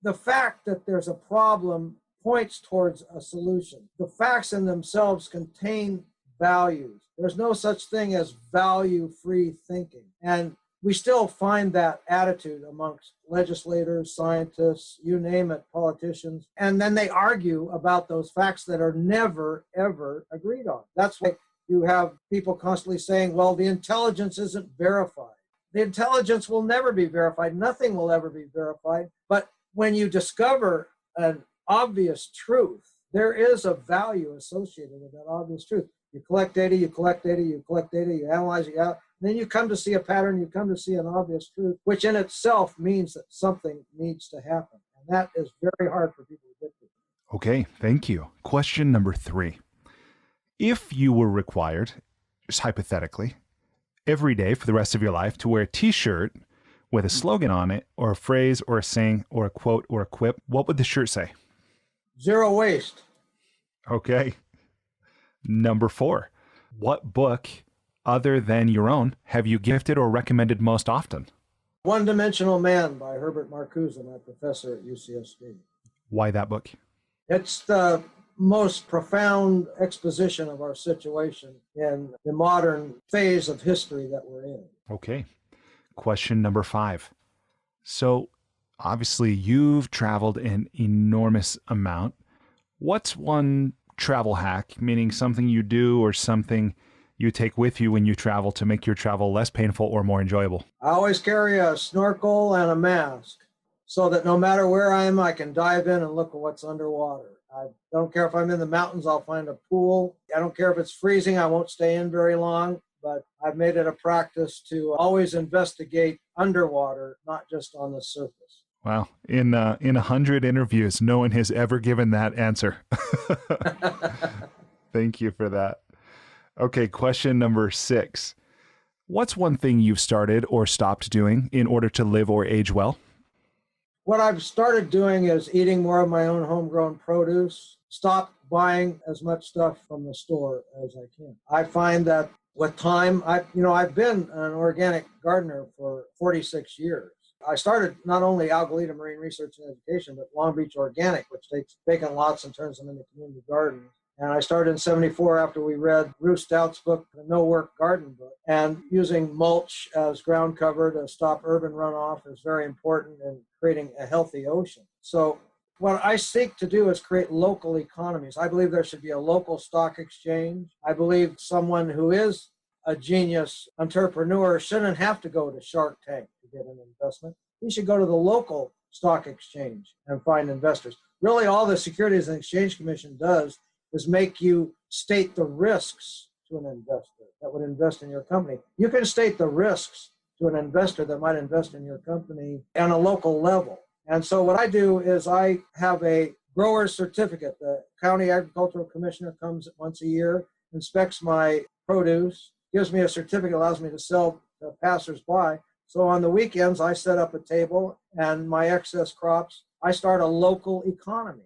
The fact that there's a problem points towards a solution. The facts in themselves contain values. There's no such thing as value-free thinking. And we still find that attitude amongst legislators, scientists, you name it, politicians. And then they argue about those facts that are never, ever agreed on. That's why you have people constantly saying, well, the intelligence isn't verified. The intelligence will never be verified. Nothing will ever be verified. But when you discover an obvious truth, there is a value associated with that obvious truth. You collect data, you collect data, you collect data, you analyze it out, then you come to see a pattern, you come to see an obvious truth, which in itself means that something needs to happen. And that is very hard for people to get to. Okay, thank you. Question number 3. If you were required, just hypothetically, every day for the rest of your life to wear a t-shirt with a slogan on it, or a phrase, or a saying, or a quote, or a quip, what would the shirt say? Zero waste. Okay. Number 4. What book, other than your own, have you gifted or recommended most often? One-Dimensional Man by Herbert Marcuse, my professor at UCSD. Why that book? It's the most profound exposition of our situation in the modern phase of history that we're in. Okay. Question number 5. So, obviously, you've traveled an enormous amount. What's one travel hack, meaning something you do or something you take with you when you travel to make your travel less painful or more enjoyable? I always carry a snorkel and a mask so that no matter where I am, I can dive in and look at what's underwater. I don't care if I'm in the mountains, I'll find a pool. I don't care if it's freezing, I won't stay in very long, but I've made it a practice to always investigate underwater, not just on the surface. Wow. In 100 interviews, no one has ever given that answer. Thank you for that. Okay, question number 6. What's one thing you've started or stopped doing in order to live or age well? What I've started doing is eating more of my own homegrown produce, stop buying as much stuff from the store as I can. I find that with time, I've been an organic gardener for 46 years. I started not only Algalita Marine Research and Education, but Long Beach Organic, which takes vacant lots and turns them into community gardens. And I started in 74 after we read Ruth Stout's book, The No Work Garden Book. And using mulch as ground cover to stop urban runoff is very important in creating a healthy ocean. So what I seek to do is create local economies. I believe there should be a local stock exchange. I believe someone who is a genius entrepreneur shouldn't have to go to Shark Tank to get an investment. He should go to the local stock exchange and find investors. Really, all the Securities and Exchange Commission does is make you state the risks to an investor that would invest in your company. You can state the risks to an investor that might invest in your company on a local level. And so what I do is I have a grower's certificate. The county agricultural commissioner comes once a year, inspects my produce, gives me a certificate, allows me to sell to passersby. So on the weekends, I set up a table and my excess crops, I start a local economy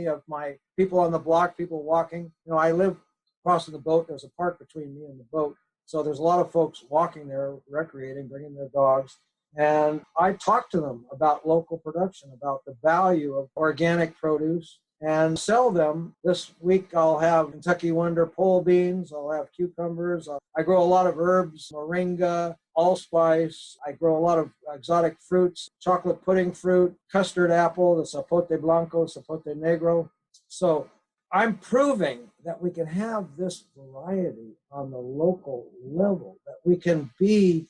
of my people on the block, people walking. I live crossing the boat. There's a park between me and the boat. So there's a lot of folks walking there, recreating, bringing their dogs. And I talk to them about local production, about the value of organic produce, and sell them. This week I'll have Kentucky Wonder pole beans, I'll have cucumbers, I grow a lot of herbs, moringa, allspice, I grow a lot of exotic fruits, chocolate pudding fruit, custard apple, the sapote blanco, sapote negro. So I'm proving that we can have this variety on the local level, that we can be,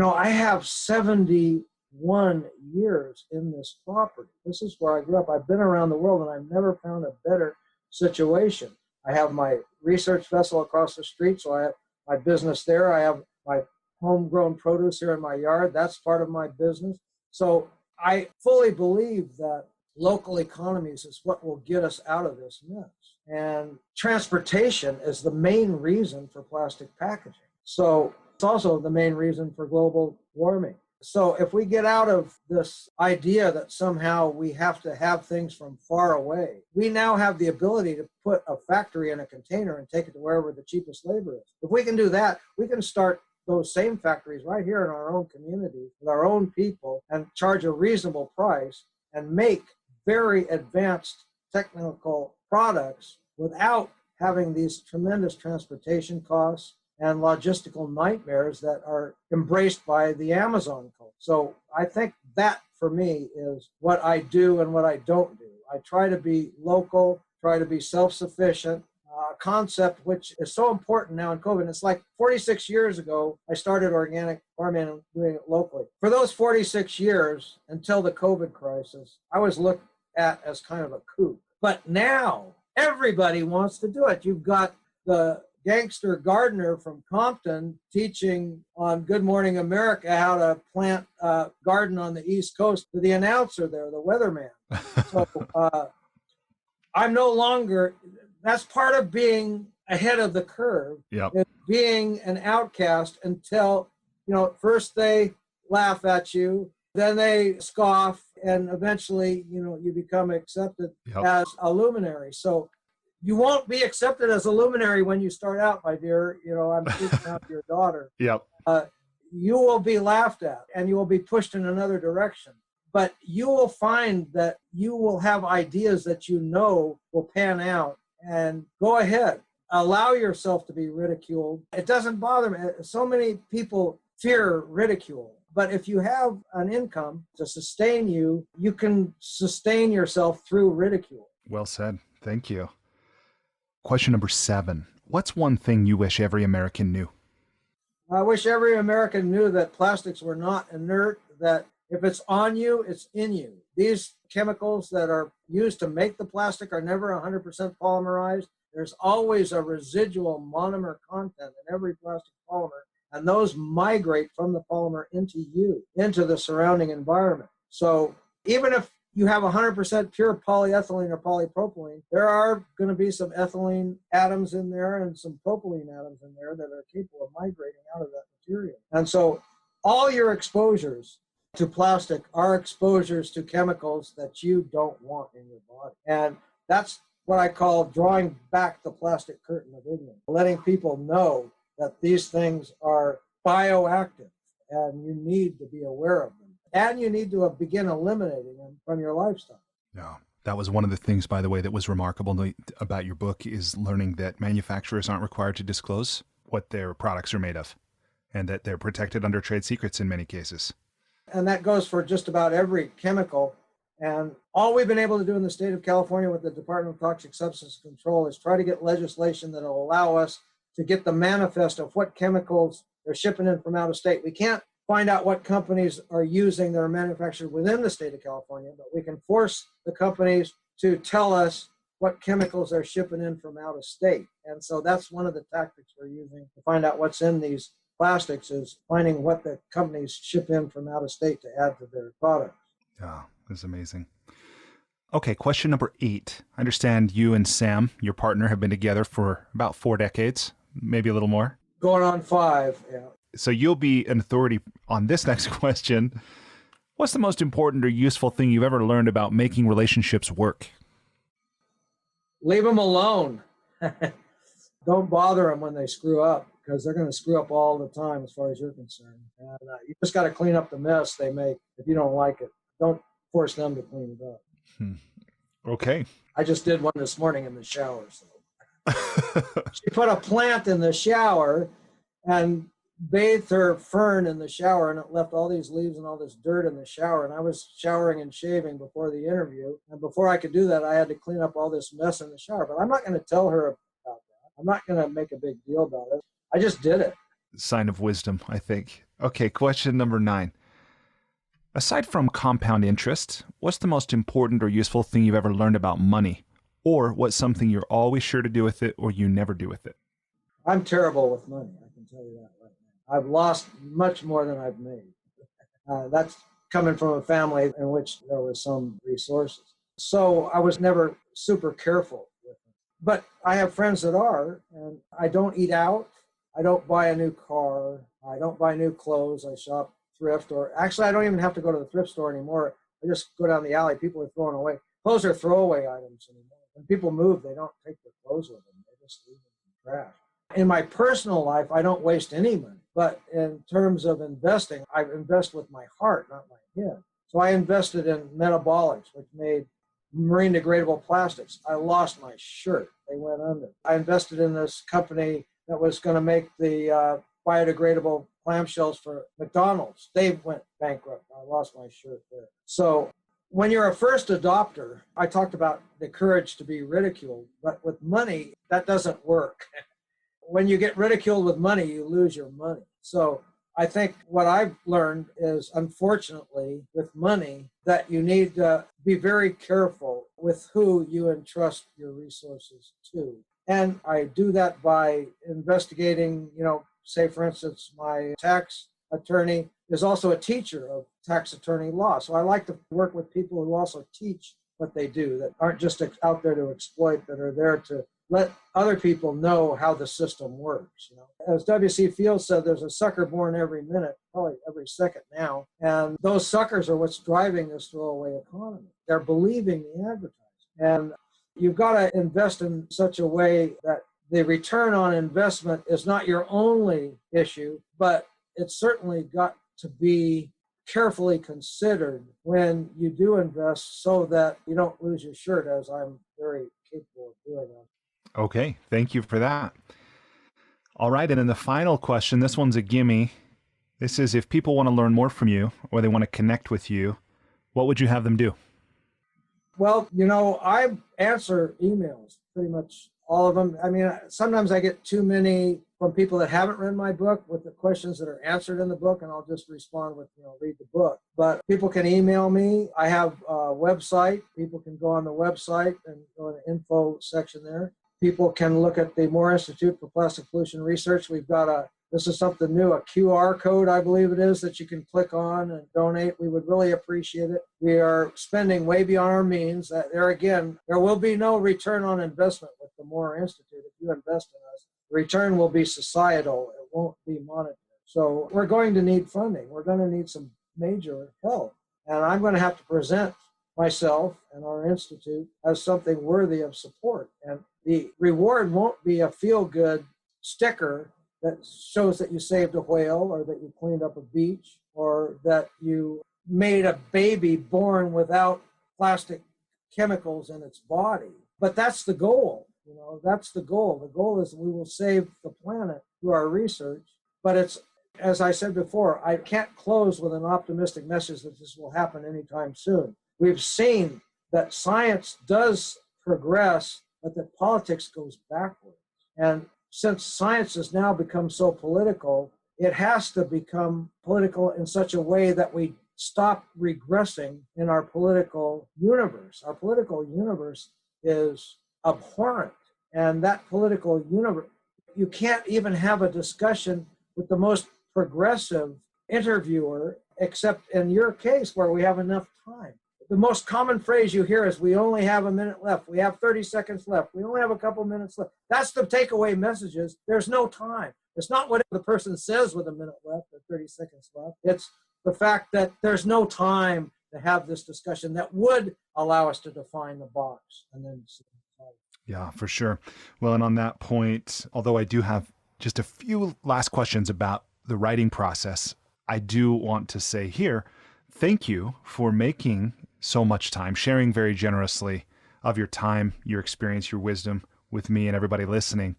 I have 71 years in this property. This is where I grew up. I've been around the world and I've never found a better situation. I have my research vessel across the street, so I have my business there. I have my homegrown produce here in my yard. That's part of my business. So I fully believe that local economies is what will get us out of this mess. And transportation is the main reason for plastic packaging. So it's also the main reason for global warming. So if we get out of this idea that somehow we have to have things from far away, we now have the ability to put a factory in a container and take it to wherever the cheapest labor is. If we can do that, we can start those same factories right here in our own community with our own people and charge a reasonable price and make very advanced technical products without having these tremendous transportation costs and logistical nightmares that are embraced by the Amazon culture. So I think that for me is what I do and what I don't do. I try to be local, try to be self-sufficient, a concept which is so important now in COVID. It's like 46 years ago, I started organic farming and doing it locally. For those 46 years until the COVID crisis, I was looked at as kind of a kook. But now everybody wants to do it. You've got the gangster gardener from Compton teaching on Good Morning America how to plant a garden on the East Coast to the announcer there, the weatherman. So I'm no longer, that's part of being ahead of the curve, is being an outcast until, first they laugh at you, then they scoff, and eventually, you become accepted as a luminary. So you won't be accepted as a luminary when you start out, my dear. I'm speaking out to your daughter. You will be laughed at and you will be pushed in another direction. But you will find that you will have ideas that will pan out, and go ahead. Allow yourself to be ridiculed. It doesn't bother me. So many people fear ridicule. But if you have an income to sustain you, you can sustain yourself through ridicule. Well said. Thank you. Question number 7. What's one thing you wish every American knew? I wish every American knew that plastics were not inert, that if it's on you, it's in you. These chemicals that are used to make the plastic are never 100% polymerized. There's always a residual monomer content in every plastic polymer, and those migrate from the polymer into the surrounding environment. So even if you have 100% pure polyethylene or polypropylene, there are going to be some ethylene atoms in there and some propylene atoms in there that are capable of migrating out of that material. And so all your exposures to plastic are exposures to chemicals that you don't want in your body. And that's what I call drawing back the plastic curtain of ignorance, letting people know that these things are bioactive and you need to be aware of them. And you need to begin eliminating them from your lifestyle. Yeah. That was one of the things, by the way, that was remarkable about your book, is learning that manufacturers aren't required to disclose what their products are made of, and that they're protected under trade secrets in many cases. And that goes for just about every chemical. And all we've been able to do in the state of California with the Department of Toxic Substance Control is try to get legislation that will allow us to get the manifest of what chemicals they're shipping in from out of state. We can't find out what companies are using that are manufactured within the state of California, but we can force the companies to tell us what chemicals they're shipping in from out of state. And so that's one of the tactics we're using to find out what's in these plastics, is finding what the companies ship in from out of state to add to their products. Yeah, that's amazing. Okay, question number 8. I understand you and Sam, your partner, have been together for about 4 decades, maybe a little more. Going on 5, yeah. So you'll be an authority on this next question. What's the most important or useful thing you've ever learned about making relationships work? Leave them alone. Don't bother them when they screw up, because they're going to screw up all the time as far as you're concerned. And you just got to clean up the mess they make if you don't like it. Don't force them to clean it up. Okay. I just did one this morning in the shower. So. She put a plant in the shower and bathed her fern in the shower, and it left all these leaves and all this dirt in the shower. And I was showering and shaving before the interview. And before I could do that, I had to clean up all this mess in the shower. But I'm not going to tell her about that. I'm not going to make a big deal about it. I just did it. Sign of wisdom, I think. Okay, question number 9. Aside from compound interest, what's the most important or useful thing you've ever learned about money? Or what's something you're always sure to do with it or you never do with it? I'm terrible with money, I can tell you that right now. I've lost much more than I've made. That's coming from a family in which there was some resources. So I was never super careful with it. But I have friends that are, and I don't eat out. I don't buy a new car. I don't buy new clothes. I shop thrift, or actually I don't even have to go to the thrift store anymore. I just go down the alley. People are throwing away. Clothes are throwaway items anymore. When people move, they don't take their clothes with them. They just leave them in the trash. In my personal life, I don't waste any money. But in terms of investing, I invest with my heart, not my head. So I invested in metabolics, which made marine degradable plastics. I lost my shirt. They went under. I invested in this company that was going to make the biodegradable clamshells for McDonald's. They went bankrupt. I lost my shirt there. So when you're a first adopter, I talked about the courage to be ridiculed, but with money, that doesn't work. When you get ridiculed with money, you lose your money. So I think what I've learned is, unfortunately, with money, that you need to be very careful with who you entrust your resources to. And I do that by investigating, say, for instance, my tax attorney is also a teacher of tax attorney law. So I like to work with people who also teach what they do, that aren't just out there to exploit, that are there to let other people know how the system works. As W.C. Fields said, there's a sucker born every minute, probably every second now. And those suckers are what's driving this throwaway economy. They're believing the advertising. And you've got to invest in such a way that the return on investment is not your only issue, but it's certainly got to be carefully considered when you do invest, so that you don't lose your shirt, as I'm very capable of doing. Okay, thank you for that. All right, and then the final question, this one's a gimme. This is, if people want to learn more from you or they want to connect with you, what would you have them do? Well, I answer emails, pretty much all of them. I mean, sometimes I get too many from people that haven't read my book with the questions that are answered in the book, and I'll just respond with, read the book. But people can email me. I have a website. People can go on the website and go in the info section there. People can look at the Moore Institute for Plastic Pollution Research. We've got this is something new, a QR code, I believe it is, that you can click on and donate. We would really appreciate it. We are spending way beyond our means. There again, there will be no return on investment with the Moore Institute. If you invest in us, the return will be societal. It won't be monetary. So we're going to need funding. We're going to need some major help. And I'm going to have to present myself and our institute as something worthy of support. And the reward won't be a feel-good sticker that shows that you saved a whale, or that you cleaned up a beach, or that you made a baby born without plastic chemicals in its body. But that's the goal. That's the goal. The goal is we will save the planet through our research. But it's, as I said before, I can't close with an optimistic message that this will happen anytime soon. We've seen that science does progress, but that politics goes backwards. And since science has now become so political, it has to become political in such a way that we stop regressing in our political universe. Our political universe is abhorrent. And that political universe, you can't even have a discussion with the most progressive interviewer, except in your case where we have enough time. The most common phrase you hear is, we only have a minute left. We have 30 seconds left. We only have a couple minutes left. That's the takeaway message is, there's no time. It's not what the person says with a minute left or 30 seconds left. It's the fact that there's no time to have this discussion that would allow us to define the box and then see. Yeah, for sure. Well, and on that point, although I do have just a few last questions about the writing process, I do want to say here, thank you for making so much time, sharing very generously of your time, your experience, your wisdom with me and everybody listening.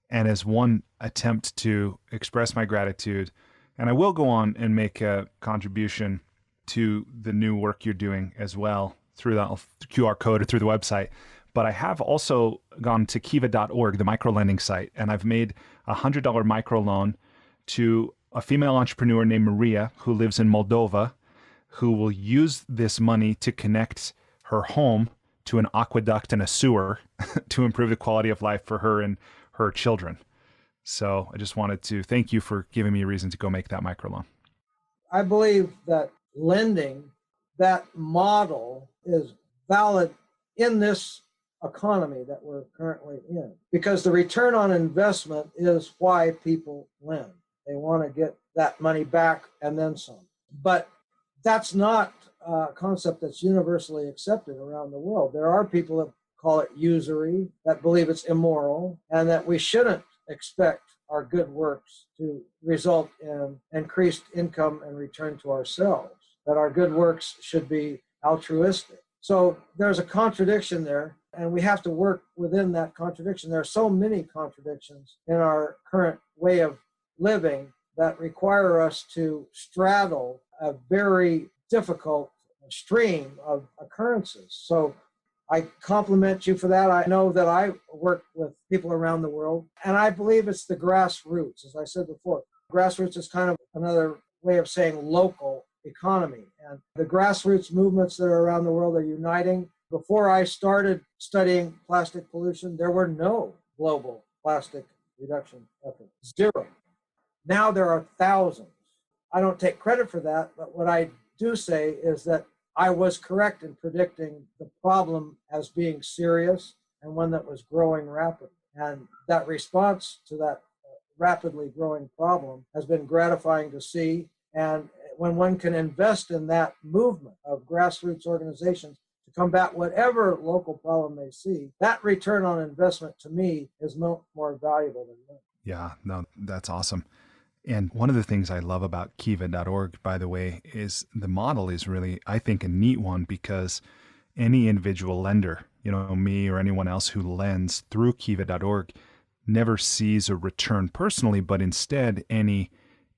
And as one attempt to express my gratitude, and I will go on and make a contribution to the new work you're doing as well through the QR code or through the website. But I have also gone to kiva.org, the microlending site, and I've made a $100 microloan to a female entrepreneur named Maria who lives in Moldova, who will use this money to connect her home to an aqueduct and a sewer to improve the quality of life for her and her children. So I just wanted to thank you for giving me a reason to go make that microloan. I believe that lending, that model, is valid in this economy that we're currently in, because the return on investment is why people lend. They want to get that money back and then some. But that's not a concept that's universally accepted around the world. There are people that call it usury, that believe it's immoral, and that we shouldn't expect our good works to result in increased income and return to ourselves, that our good works should be altruistic. So there's a contradiction there, and we have to work within that contradiction. There are so many contradictions in our current way of living that require us to straddle a very difficult stream of occurrences. So I compliment you for that. I know that I work with people around the world, and I believe it's the grassroots, as I said before. Grassroots is kind of another way of saying local economy. And the grassroots movements that are around the world are uniting. Before I started studying plastic pollution, there were no global plastic reduction efforts, zero. Now there are thousands. I don't take credit for that, but what I do say is that I was correct in predicting the problem as being serious and one that was growing rapidly. And that response to that rapidly growing problem has been gratifying to see. And when one can invest in that movement of grassroots organizations to combat whatever local problem they see, that return on investment to me is more valuable than money. Yeah, no, that's awesome. And one of the things I love about kiva.org, by the way, is the model is really, I think, a neat one, because any individual lender, me or anyone else who lends through kiva.org, never sees a return personally, but instead any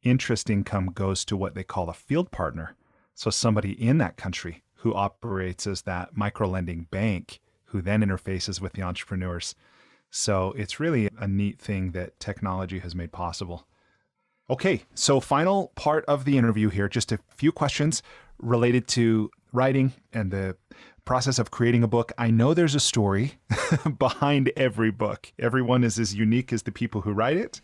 interest income goes to what they call a field partner. So somebody in that country who operates as that micro-lending bank, who then interfaces with the entrepreneurs. So it's really a neat thing that technology has made possible. Okay, so final part of the interview here, just a few questions related to writing and the process of creating a book. I know there's a story behind every book. Everyone is as unique as the people who write it.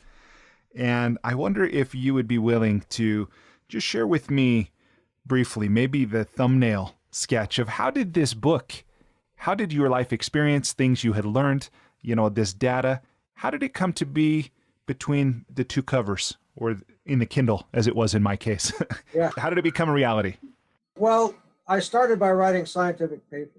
And I wonder if you would be willing to just share with me briefly, maybe the thumbnail sketch of how did your life experience, things you had learned, this data, how did it come to be between the two covers, or in the Kindle, as it was in my case? Yeah. How did it become a reality? Well, I started by writing scientific papers.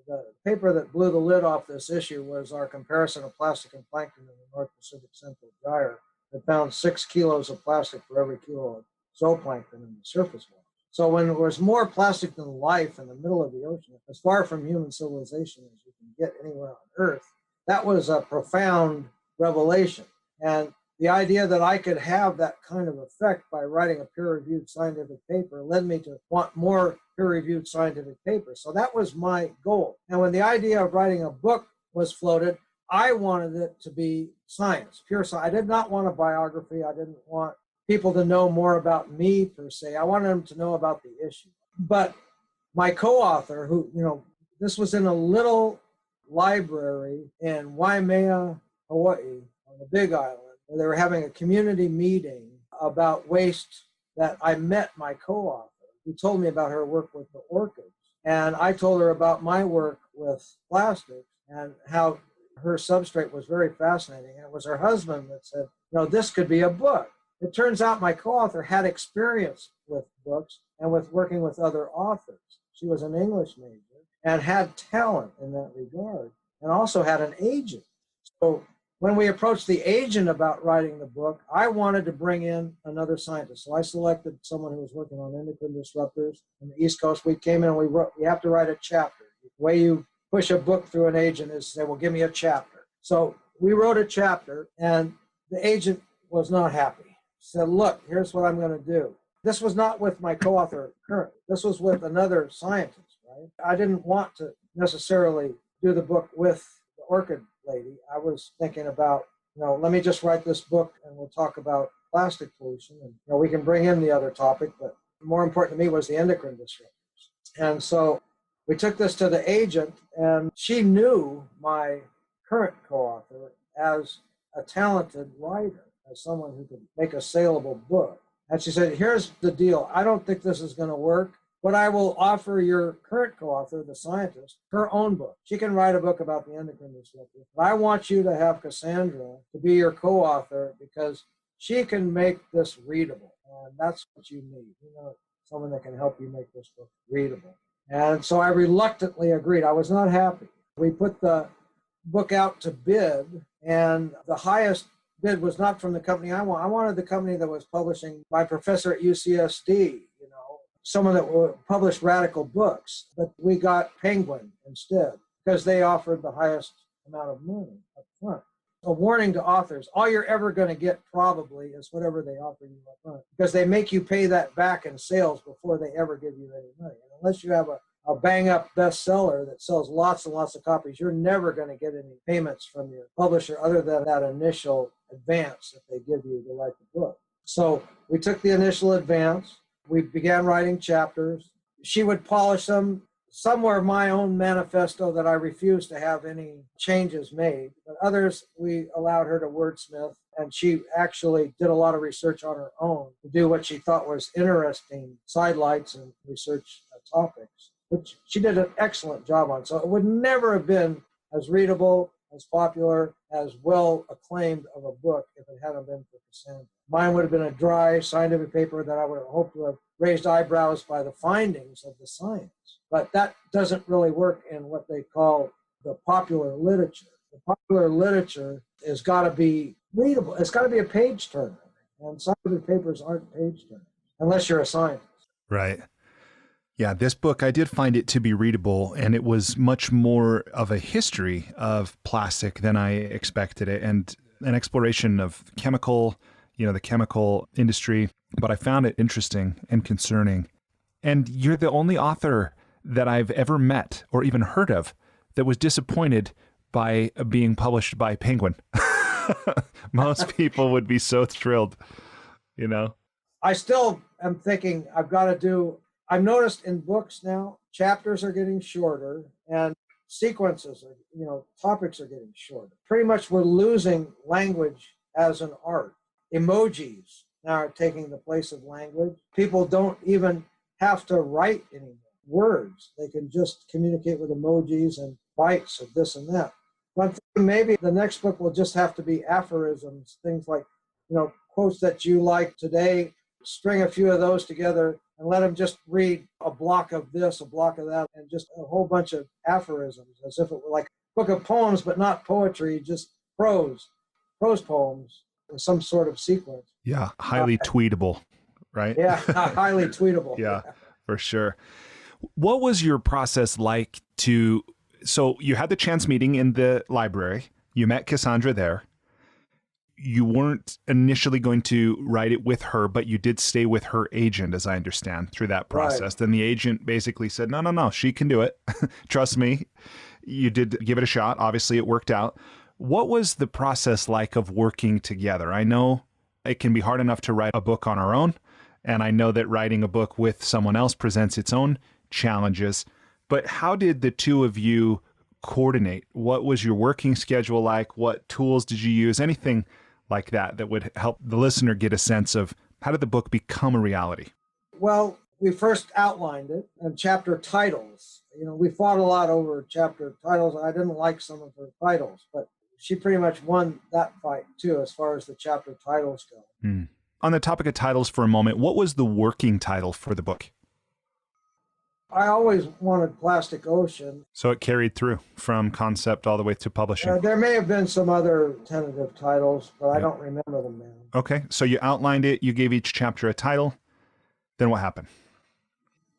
The paper that blew the lid off this issue was our comparison of plastic and plankton in the North Pacific Central gyre that found 6 kilos of plastic for every kilo of zooplankton in the surface water. So when there was more plastic than life in the middle of the ocean, as far from human civilization as you can get anywhere on Earth, that was a profound revelation. And the idea that I could have that kind of effect by writing a peer-reviewed scientific paper led me to want more peer-reviewed scientific papers. So that was my goal. And when the idea of writing a book was floated, I wanted it to be science, pure science. I did not want a biography. I didn't want people to know more about me, per se. I wanted them to know about the issue. But my co-author, who, this was in a little library in Waimea, Hawaii, on the Big Island, where they were having a community meeting about waste, that I met my co-author, who told me about her work with the orchids. And I told her about my work with plastics and how her substrate was very fascinating. And it was her husband that said, this could be a book. It turns out my co-author had experience with books and with working with other authors. She was an English major and had talent in that regard, and also had an agent. So when we approached the agent about writing the book, I wanted to bring in another scientist. So I selected someone who was working on endocrine disruptors on the East Coast. We came in and we have to write a chapter. The way you push a book through an agent is say, well, give me a chapter. So we wrote a chapter, and the agent was not happy. He said, look, here's what I'm going to do. This was not with my co-author currently. This was with another scientist, right? I didn't want to necessarily do the book with the orchid lady. I was thinking about, let me just write this book and we'll talk about plastic pollution. And we can bring in the other topic, but more important to me was the endocrine disruptors. And so we took this to the agent, and she knew my current co-author as a talented writer, as someone who could make a saleable book. And she said, here's the deal. I don't think this is going to work, but I will offer your current co-author, the scientist, her own book. She can write a book about the endocrine disruptor. But I want you to have Cassandra to be your co-author, because she can make this readable. And that's what you need. Someone that can help you make this book readable. And so I reluctantly agreed. I was not happy. We put the book out to bid, and the highest bid was not from the company I wanted. I wanted the company that was publishing my professor at UCSD, you know, someone that published radical books. But we got Penguin instead because they offered the highest amount of money up front. A warning to authors, all you're ever going to get probably is whatever they offer you up front, because they make you pay that back in sales before they ever give you any money. And unless you have a bang-up bestseller that sells lots and lots of copies, you're never going to get any payments from your publisher other than that initial advance that they give you to write the book. So we took the initial advance. We began writing chapters. She would polish them. Some were my own manifesto that I refused to have any changes made, but others we allowed her to wordsmith, and she actually did a lot of research on her own to do what she thought was interesting sidelights and research topics, which she did an excellent job on. So it would never have been as readable, as popular, as well acclaimed of a book if it hadn't been for Cassandra. Mine would have been a dry scientific paper that I would have hoped to have raised eyebrows by the findings of the science. But that doesn't really work in what they call the popular literature. The popular literature has got to be readable. It's got to be a page turner. And scientific papers aren't page turners unless you're a scientist. Right. Yeah, this book, I did find it to be readable, and it was much more of a history of plastic than I expected it, and an exploration of chemical, the chemical industry. But I found it interesting and concerning. And you're the only author that I've ever met or even heard of that was disappointed by being published by Penguin. Most people would be so thrilled, I still am thinking I've noticed in books now, chapters are getting shorter and sequences topics are getting shorter. Pretty much we're losing language as an art. Emojis now are taking the place of language. People don't even have to write anymore. Words. They can just communicate with emojis and bites of this and that. But maybe the next book will just have to be aphorisms, things like, quotes that you like today, string a few of those together and let them just read a block of this, a block of that, and just a whole bunch of aphorisms, as if it were like a book of poems, but not poetry, just prose poems in some sort of sequence. Yeah, highly tweetable, right? Yeah, highly tweetable. Yeah, for sure. What was your process like so you had the chance meeting in the library, you met Cassandra there. You weren't initially going to write it with her, but you did stay with her agent, as I understand, through that process. Right. Then the agent basically said, no, she can do it. Trust me. You did give it a shot. Obviously, it worked out. What was the process like of working together? I know it can be hard enough to write a book on our own, and I know that writing a book with someone else presents its own challenges, but how did the two of you coordinate? What was your working schedule like? What tools did you use? Anything like that would help the listener get a sense of how did the book become a reality? Well, we first outlined it and chapter titles. We fought a lot over chapter titles. I didn't like some of her titles, but she pretty much won that fight too, as far as the chapter titles go. On the topic of titles for a moment, what was the working title for the book? I always wanted Plastic Ocean. So it carried through from concept all the way to publishing. There may have been some other tentative titles, but I don't remember them now. Okay, so you outlined it, you gave each chapter a title. Then what happened?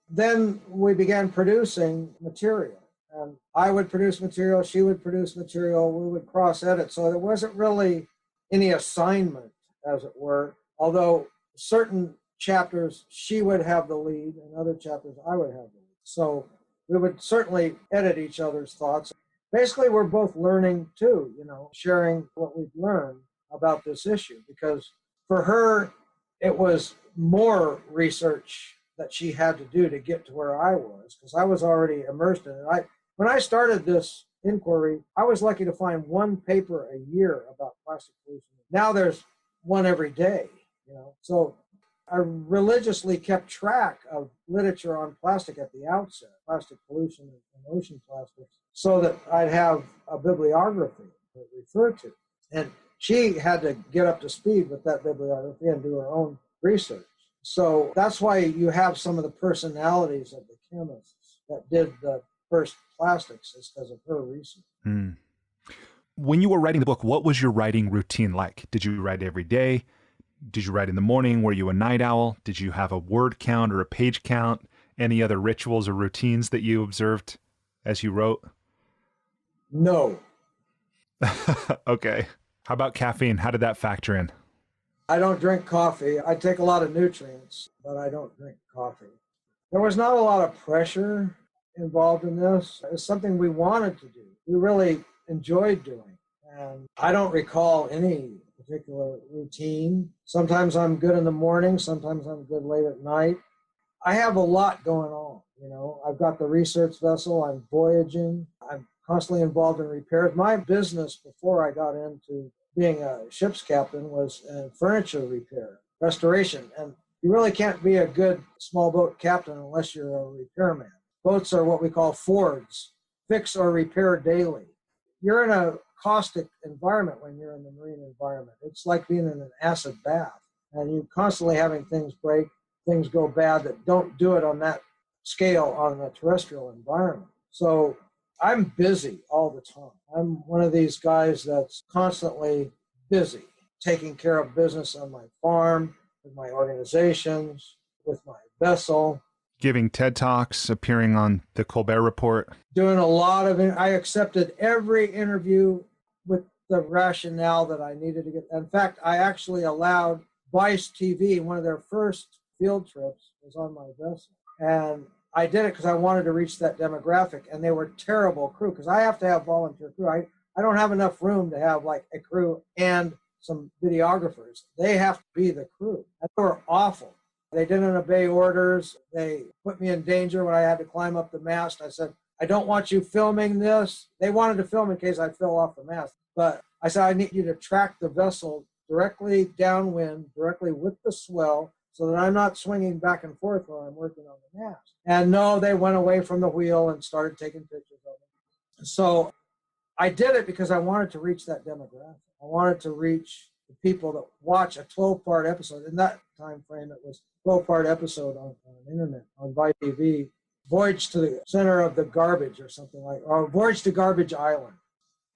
Then we began producing material. And I would produce material, she would produce material, we would cross-edit. So there wasn't really any assignment, as it were, although certain chapters she would have the lead and other chapters I would have the lead. So we would certainly edit each other's thoughts. Basically, we're both learning too, sharing what we've learned about this issue, because for her, it was more research that she had to do to get to where I was, because I was already immersed in it. When I started this inquiry, I was lucky to find one paper a year about plastic pollution. Now there's one every day, So I religiously kept track of literature on plastic at the outset, plastic pollution and ocean plastics, so that I'd have a bibliography to refer to. And she had to get up to speed with that bibliography and do her own research. So that's why you have some of the personalities of the chemists that did the first plastics, is because of her research. When you were writing the book, what was your writing routine like? Did you write every day? Did you write in the morning? Were you a night owl? Did you have a word count or a page count? Any other rituals or routines that you observed as you wrote? No, Okay. How about caffeine? How did that factor in? I don't drink coffee. I take a lot of nutrients, but I don't drink coffee. There was not a lot of pressure involved in this. It's something we wanted to do. We really enjoyed doing. And I don't recall any particular routine. Sometimes I'm good in the morning, sometimes I'm good late at night. I have a lot going on. I've got the research vessel, I'm voyaging, I'm constantly involved in repairs. My business before I got into being a ship's captain was furniture repair, restoration. And you really can't be a good small boat captain unless you're a repairman. Boats are what we call Fords, fix or repair daily. You're in a caustic environment when you're in the marine environment. It's like being in an acid bath, and you're constantly having things break, things go bad that don't do it on that scale on a terrestrial environment. So I'm busy all the time. I'm one of these guys that's constantly busy, taking care of business on my farm, with my organizations, with my vessel. Giving TED Talks, appearing on the Colbert Report. Doing a lot of it. I accepted every interview with the rationale that I needed to get. In fact, I actually allowed Vice TV, one of their first field trips was on my vessel. And I did it because I wanted to reach that demographic, and they were terrible crew because I have to have volunteer crew. I don't have enough room to have like a crew and some videographers. They have to be the crew. And they were awful. They didn't obey orders. They put me in danger when I had to climb up the mast. I said, I don't want you filming this. They wanted to film in case I fell off the mast. But I said, I need you to track the vessel directly downwind, directly with the swell, so that I'm not swinging back and forth while I'm working on the mast. And no, they went away from the wheel and started taking pictures of it. So I did it because I wanted to reach that demographic. I wanted to reach the people that watch a 12-part episode. In that time frame, it was a 12-part episode on internet, on Vice TV, Voyage to the Center of the Garbage or something like, or Voyage to Garbage Island.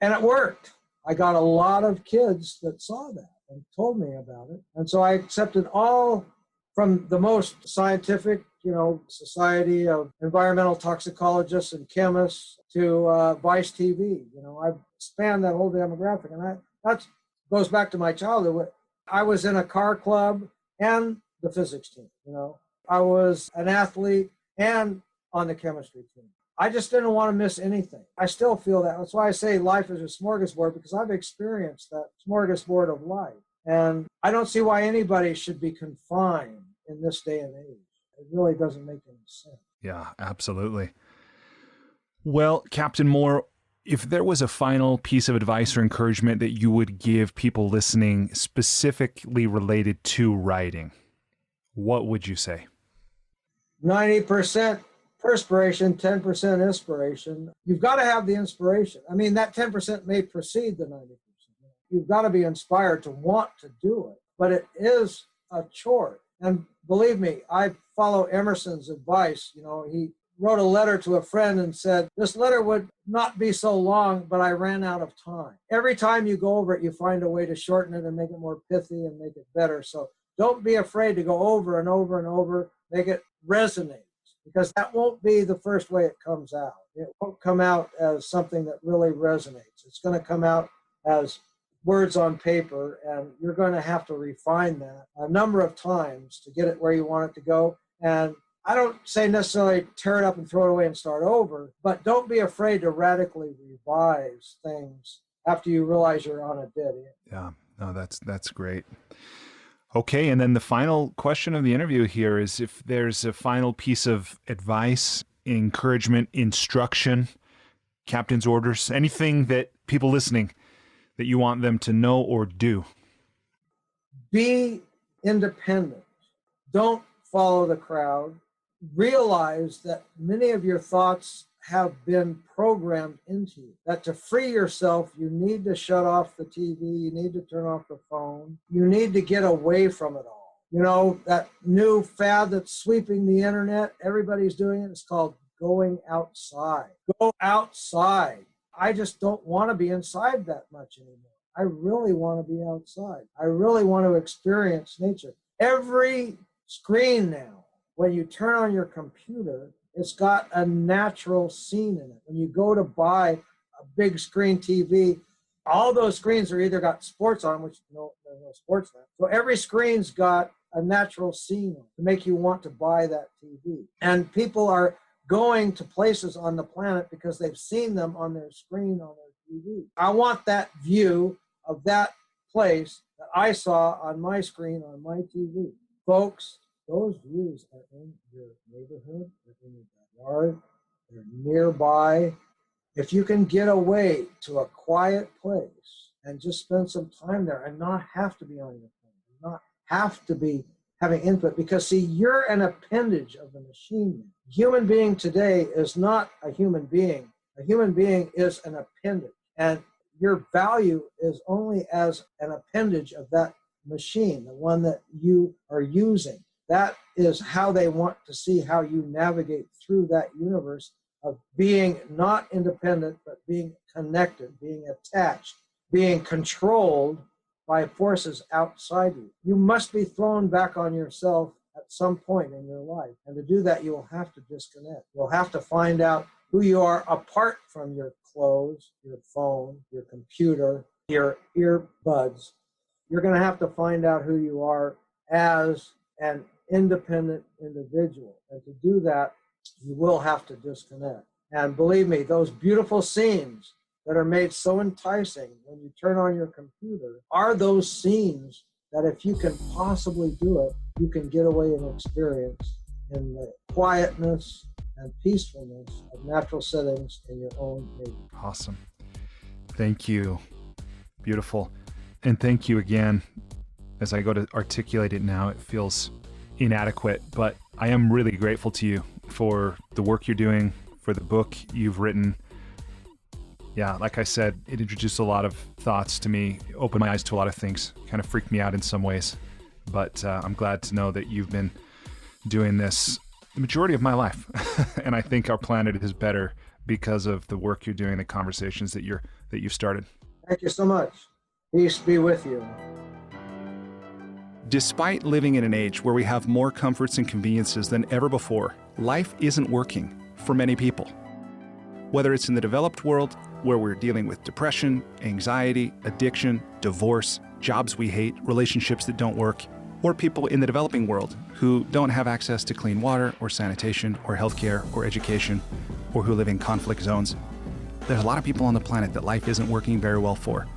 And it worked. I got a lot of kids that saw that and told me about it. And so I accepted all from the most scientific, Society of Environmental Toxicologists and Chemists to Vice TV. I've spanned that whole demographic. And that goes back to my childhood. I was in a car club and the physics team. I was an athlete and on the chemistry team. I just didn't want to miss anything. I still feel that. That's why I say life is a smorgasbord, because I've experienced that smorgasbord of life. And I don't see why anybody should be confined in this day and age. It really doesn't make any sense. Yeah, absolutely. Well, Captain Moore, if there was a final piece of advice or encouragement that you would give people listening specifically related to writing, what would you say? 90% perspiration, 10% inspiration. You've got to have the inspiration. I mean, that 10% may precede the 90%. You've got to be inspired to want to do it, but it is a chore. And believe me, I follow Emerson's advice. He wrote a letter to a friend and said, this letter would not be so long, but I ran out of time. Every time you go over it, you find a way to shorten it and make it more pithy and make it better. So don't be afraid to go over and over and over, make it resonate, because that won't be the first way it comes out. It won't come out as something that really resonates. It's going to come out as words on paper, and you're going to have to refine that a number of times to get it where you want it to go. And I don't say necessarily tear it up and throw it away and start over, but don't be afraid to radically revise things after you realize you're on a dead end. Yeah, no, that's great. Okay, and then the final question of the interview here is if there's a final piece of advice, encouragement, instruction, captain's orders, anything that people listening that you want them to know or do. Be independent. Don't follow the crowd. Realize that many of your thoughts have been programmed into you, that to free yourself, you need to shut off the TV, you need to turn off the phone, you need to get away from it all. That new fad that's sweeping the internet, everybody's doing it, it's called going outside. Go outside. I just don't want to be inside that much anymore. I really want to be outside. I really want to experience nature. Every screen now, when you turn on your computer, it's got a natural scene in it. When you go to buy a big screen TV, all those screens are either got sports on, which there's no sports now. So every screen's got a natural scene to make you want to buy that TV. And people are going to places on the planet because they've seen them on their screen on their TV. I want that view of that place that I saw on my screen on my TV. Folks, those views are in your neighborhood, they're in your backyard, they're nearby. If you can get away to a quiet place and just spend some time there and not have to be on your phone, not have to be having input, because see, you're an appendage of the machine. A human being today is not a human being. A human being is an appendage, and your value is only as an appendage of that machine, the one that you are using. That is how they want to see how you navigate through that universe of being not independent, but being connected, being attached, being controlled by forces outside you. You must be thrown back on yourself at some point in your life. And to do that, you will have to disconnect. You'll have to find out who you are apart from your clothes, your phone, your computer, your earbuds. You're going to have to find out who you are as an independent individual. And to do that, you will have to disconnect. And believe me, those beautiful scenes that are made so enticing when you turn on your computer are those scenes that if you can possibly do it, you can get away and experience in the quietness and peacefulness of natural settings in your own neighborhood. Awesome. Thank you. Beautiful. And thank you again. As I go to articulate it now, it feels inadequate, but I am really grateful to you for the work you're doing, for the book you've written. Yeah, like I said, it introduced a lot of thoughts to me, opened my eyes to a lot of things, kind of freaked me out in some ways. But I'm glad to know that you've been doing this the majority of my life. And I think our planet is better because of the work you're doing, the conversations that you've started. Thank you so much. Peace be with you. Despite living in an age where we have more comforts and conveniences than ever before, life isn't working for many people. Whether it's in the developed world, where we're dealing with depression, anxiety, addiction, divorce, jobs we hate, relationships that don't work, or people in the developing world who don't have access to clean water or sanitation or healthcare or education, or who live in conflict zones, there's a lot of people on the planet that life isn't working very well for.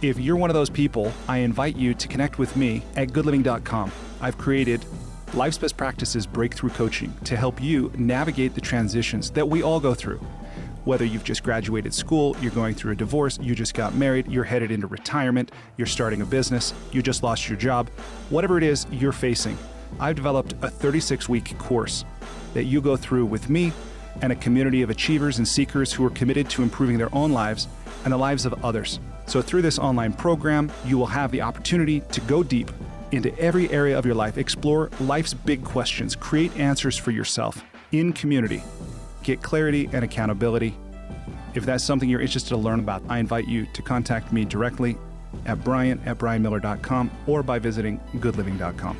If you're one of those people, I invite you to connect with me at goodliving.com. I've created Life's Best Practices Breakthrough Coaching to help you navigate the transitions that we all go through. Whether you've just graduated school, you're going through a divorce, you just got married, you're headed into retirement, you're starting a business, you just lost your job, whatever it is you're facing, I've developed a 36-week course that you go through with me and a community of achievers and seekers who are committed to improving their own lives and the lives of others. So through this online program, you will have the opportunity to go deep into every area of your life, explore life's big questions, create answers for yourself in community, get clarity and accountability. If that's something you're interested to learn about, I invite you to contact me directly at brian@brianmiller.com or by visiting goodliving.com.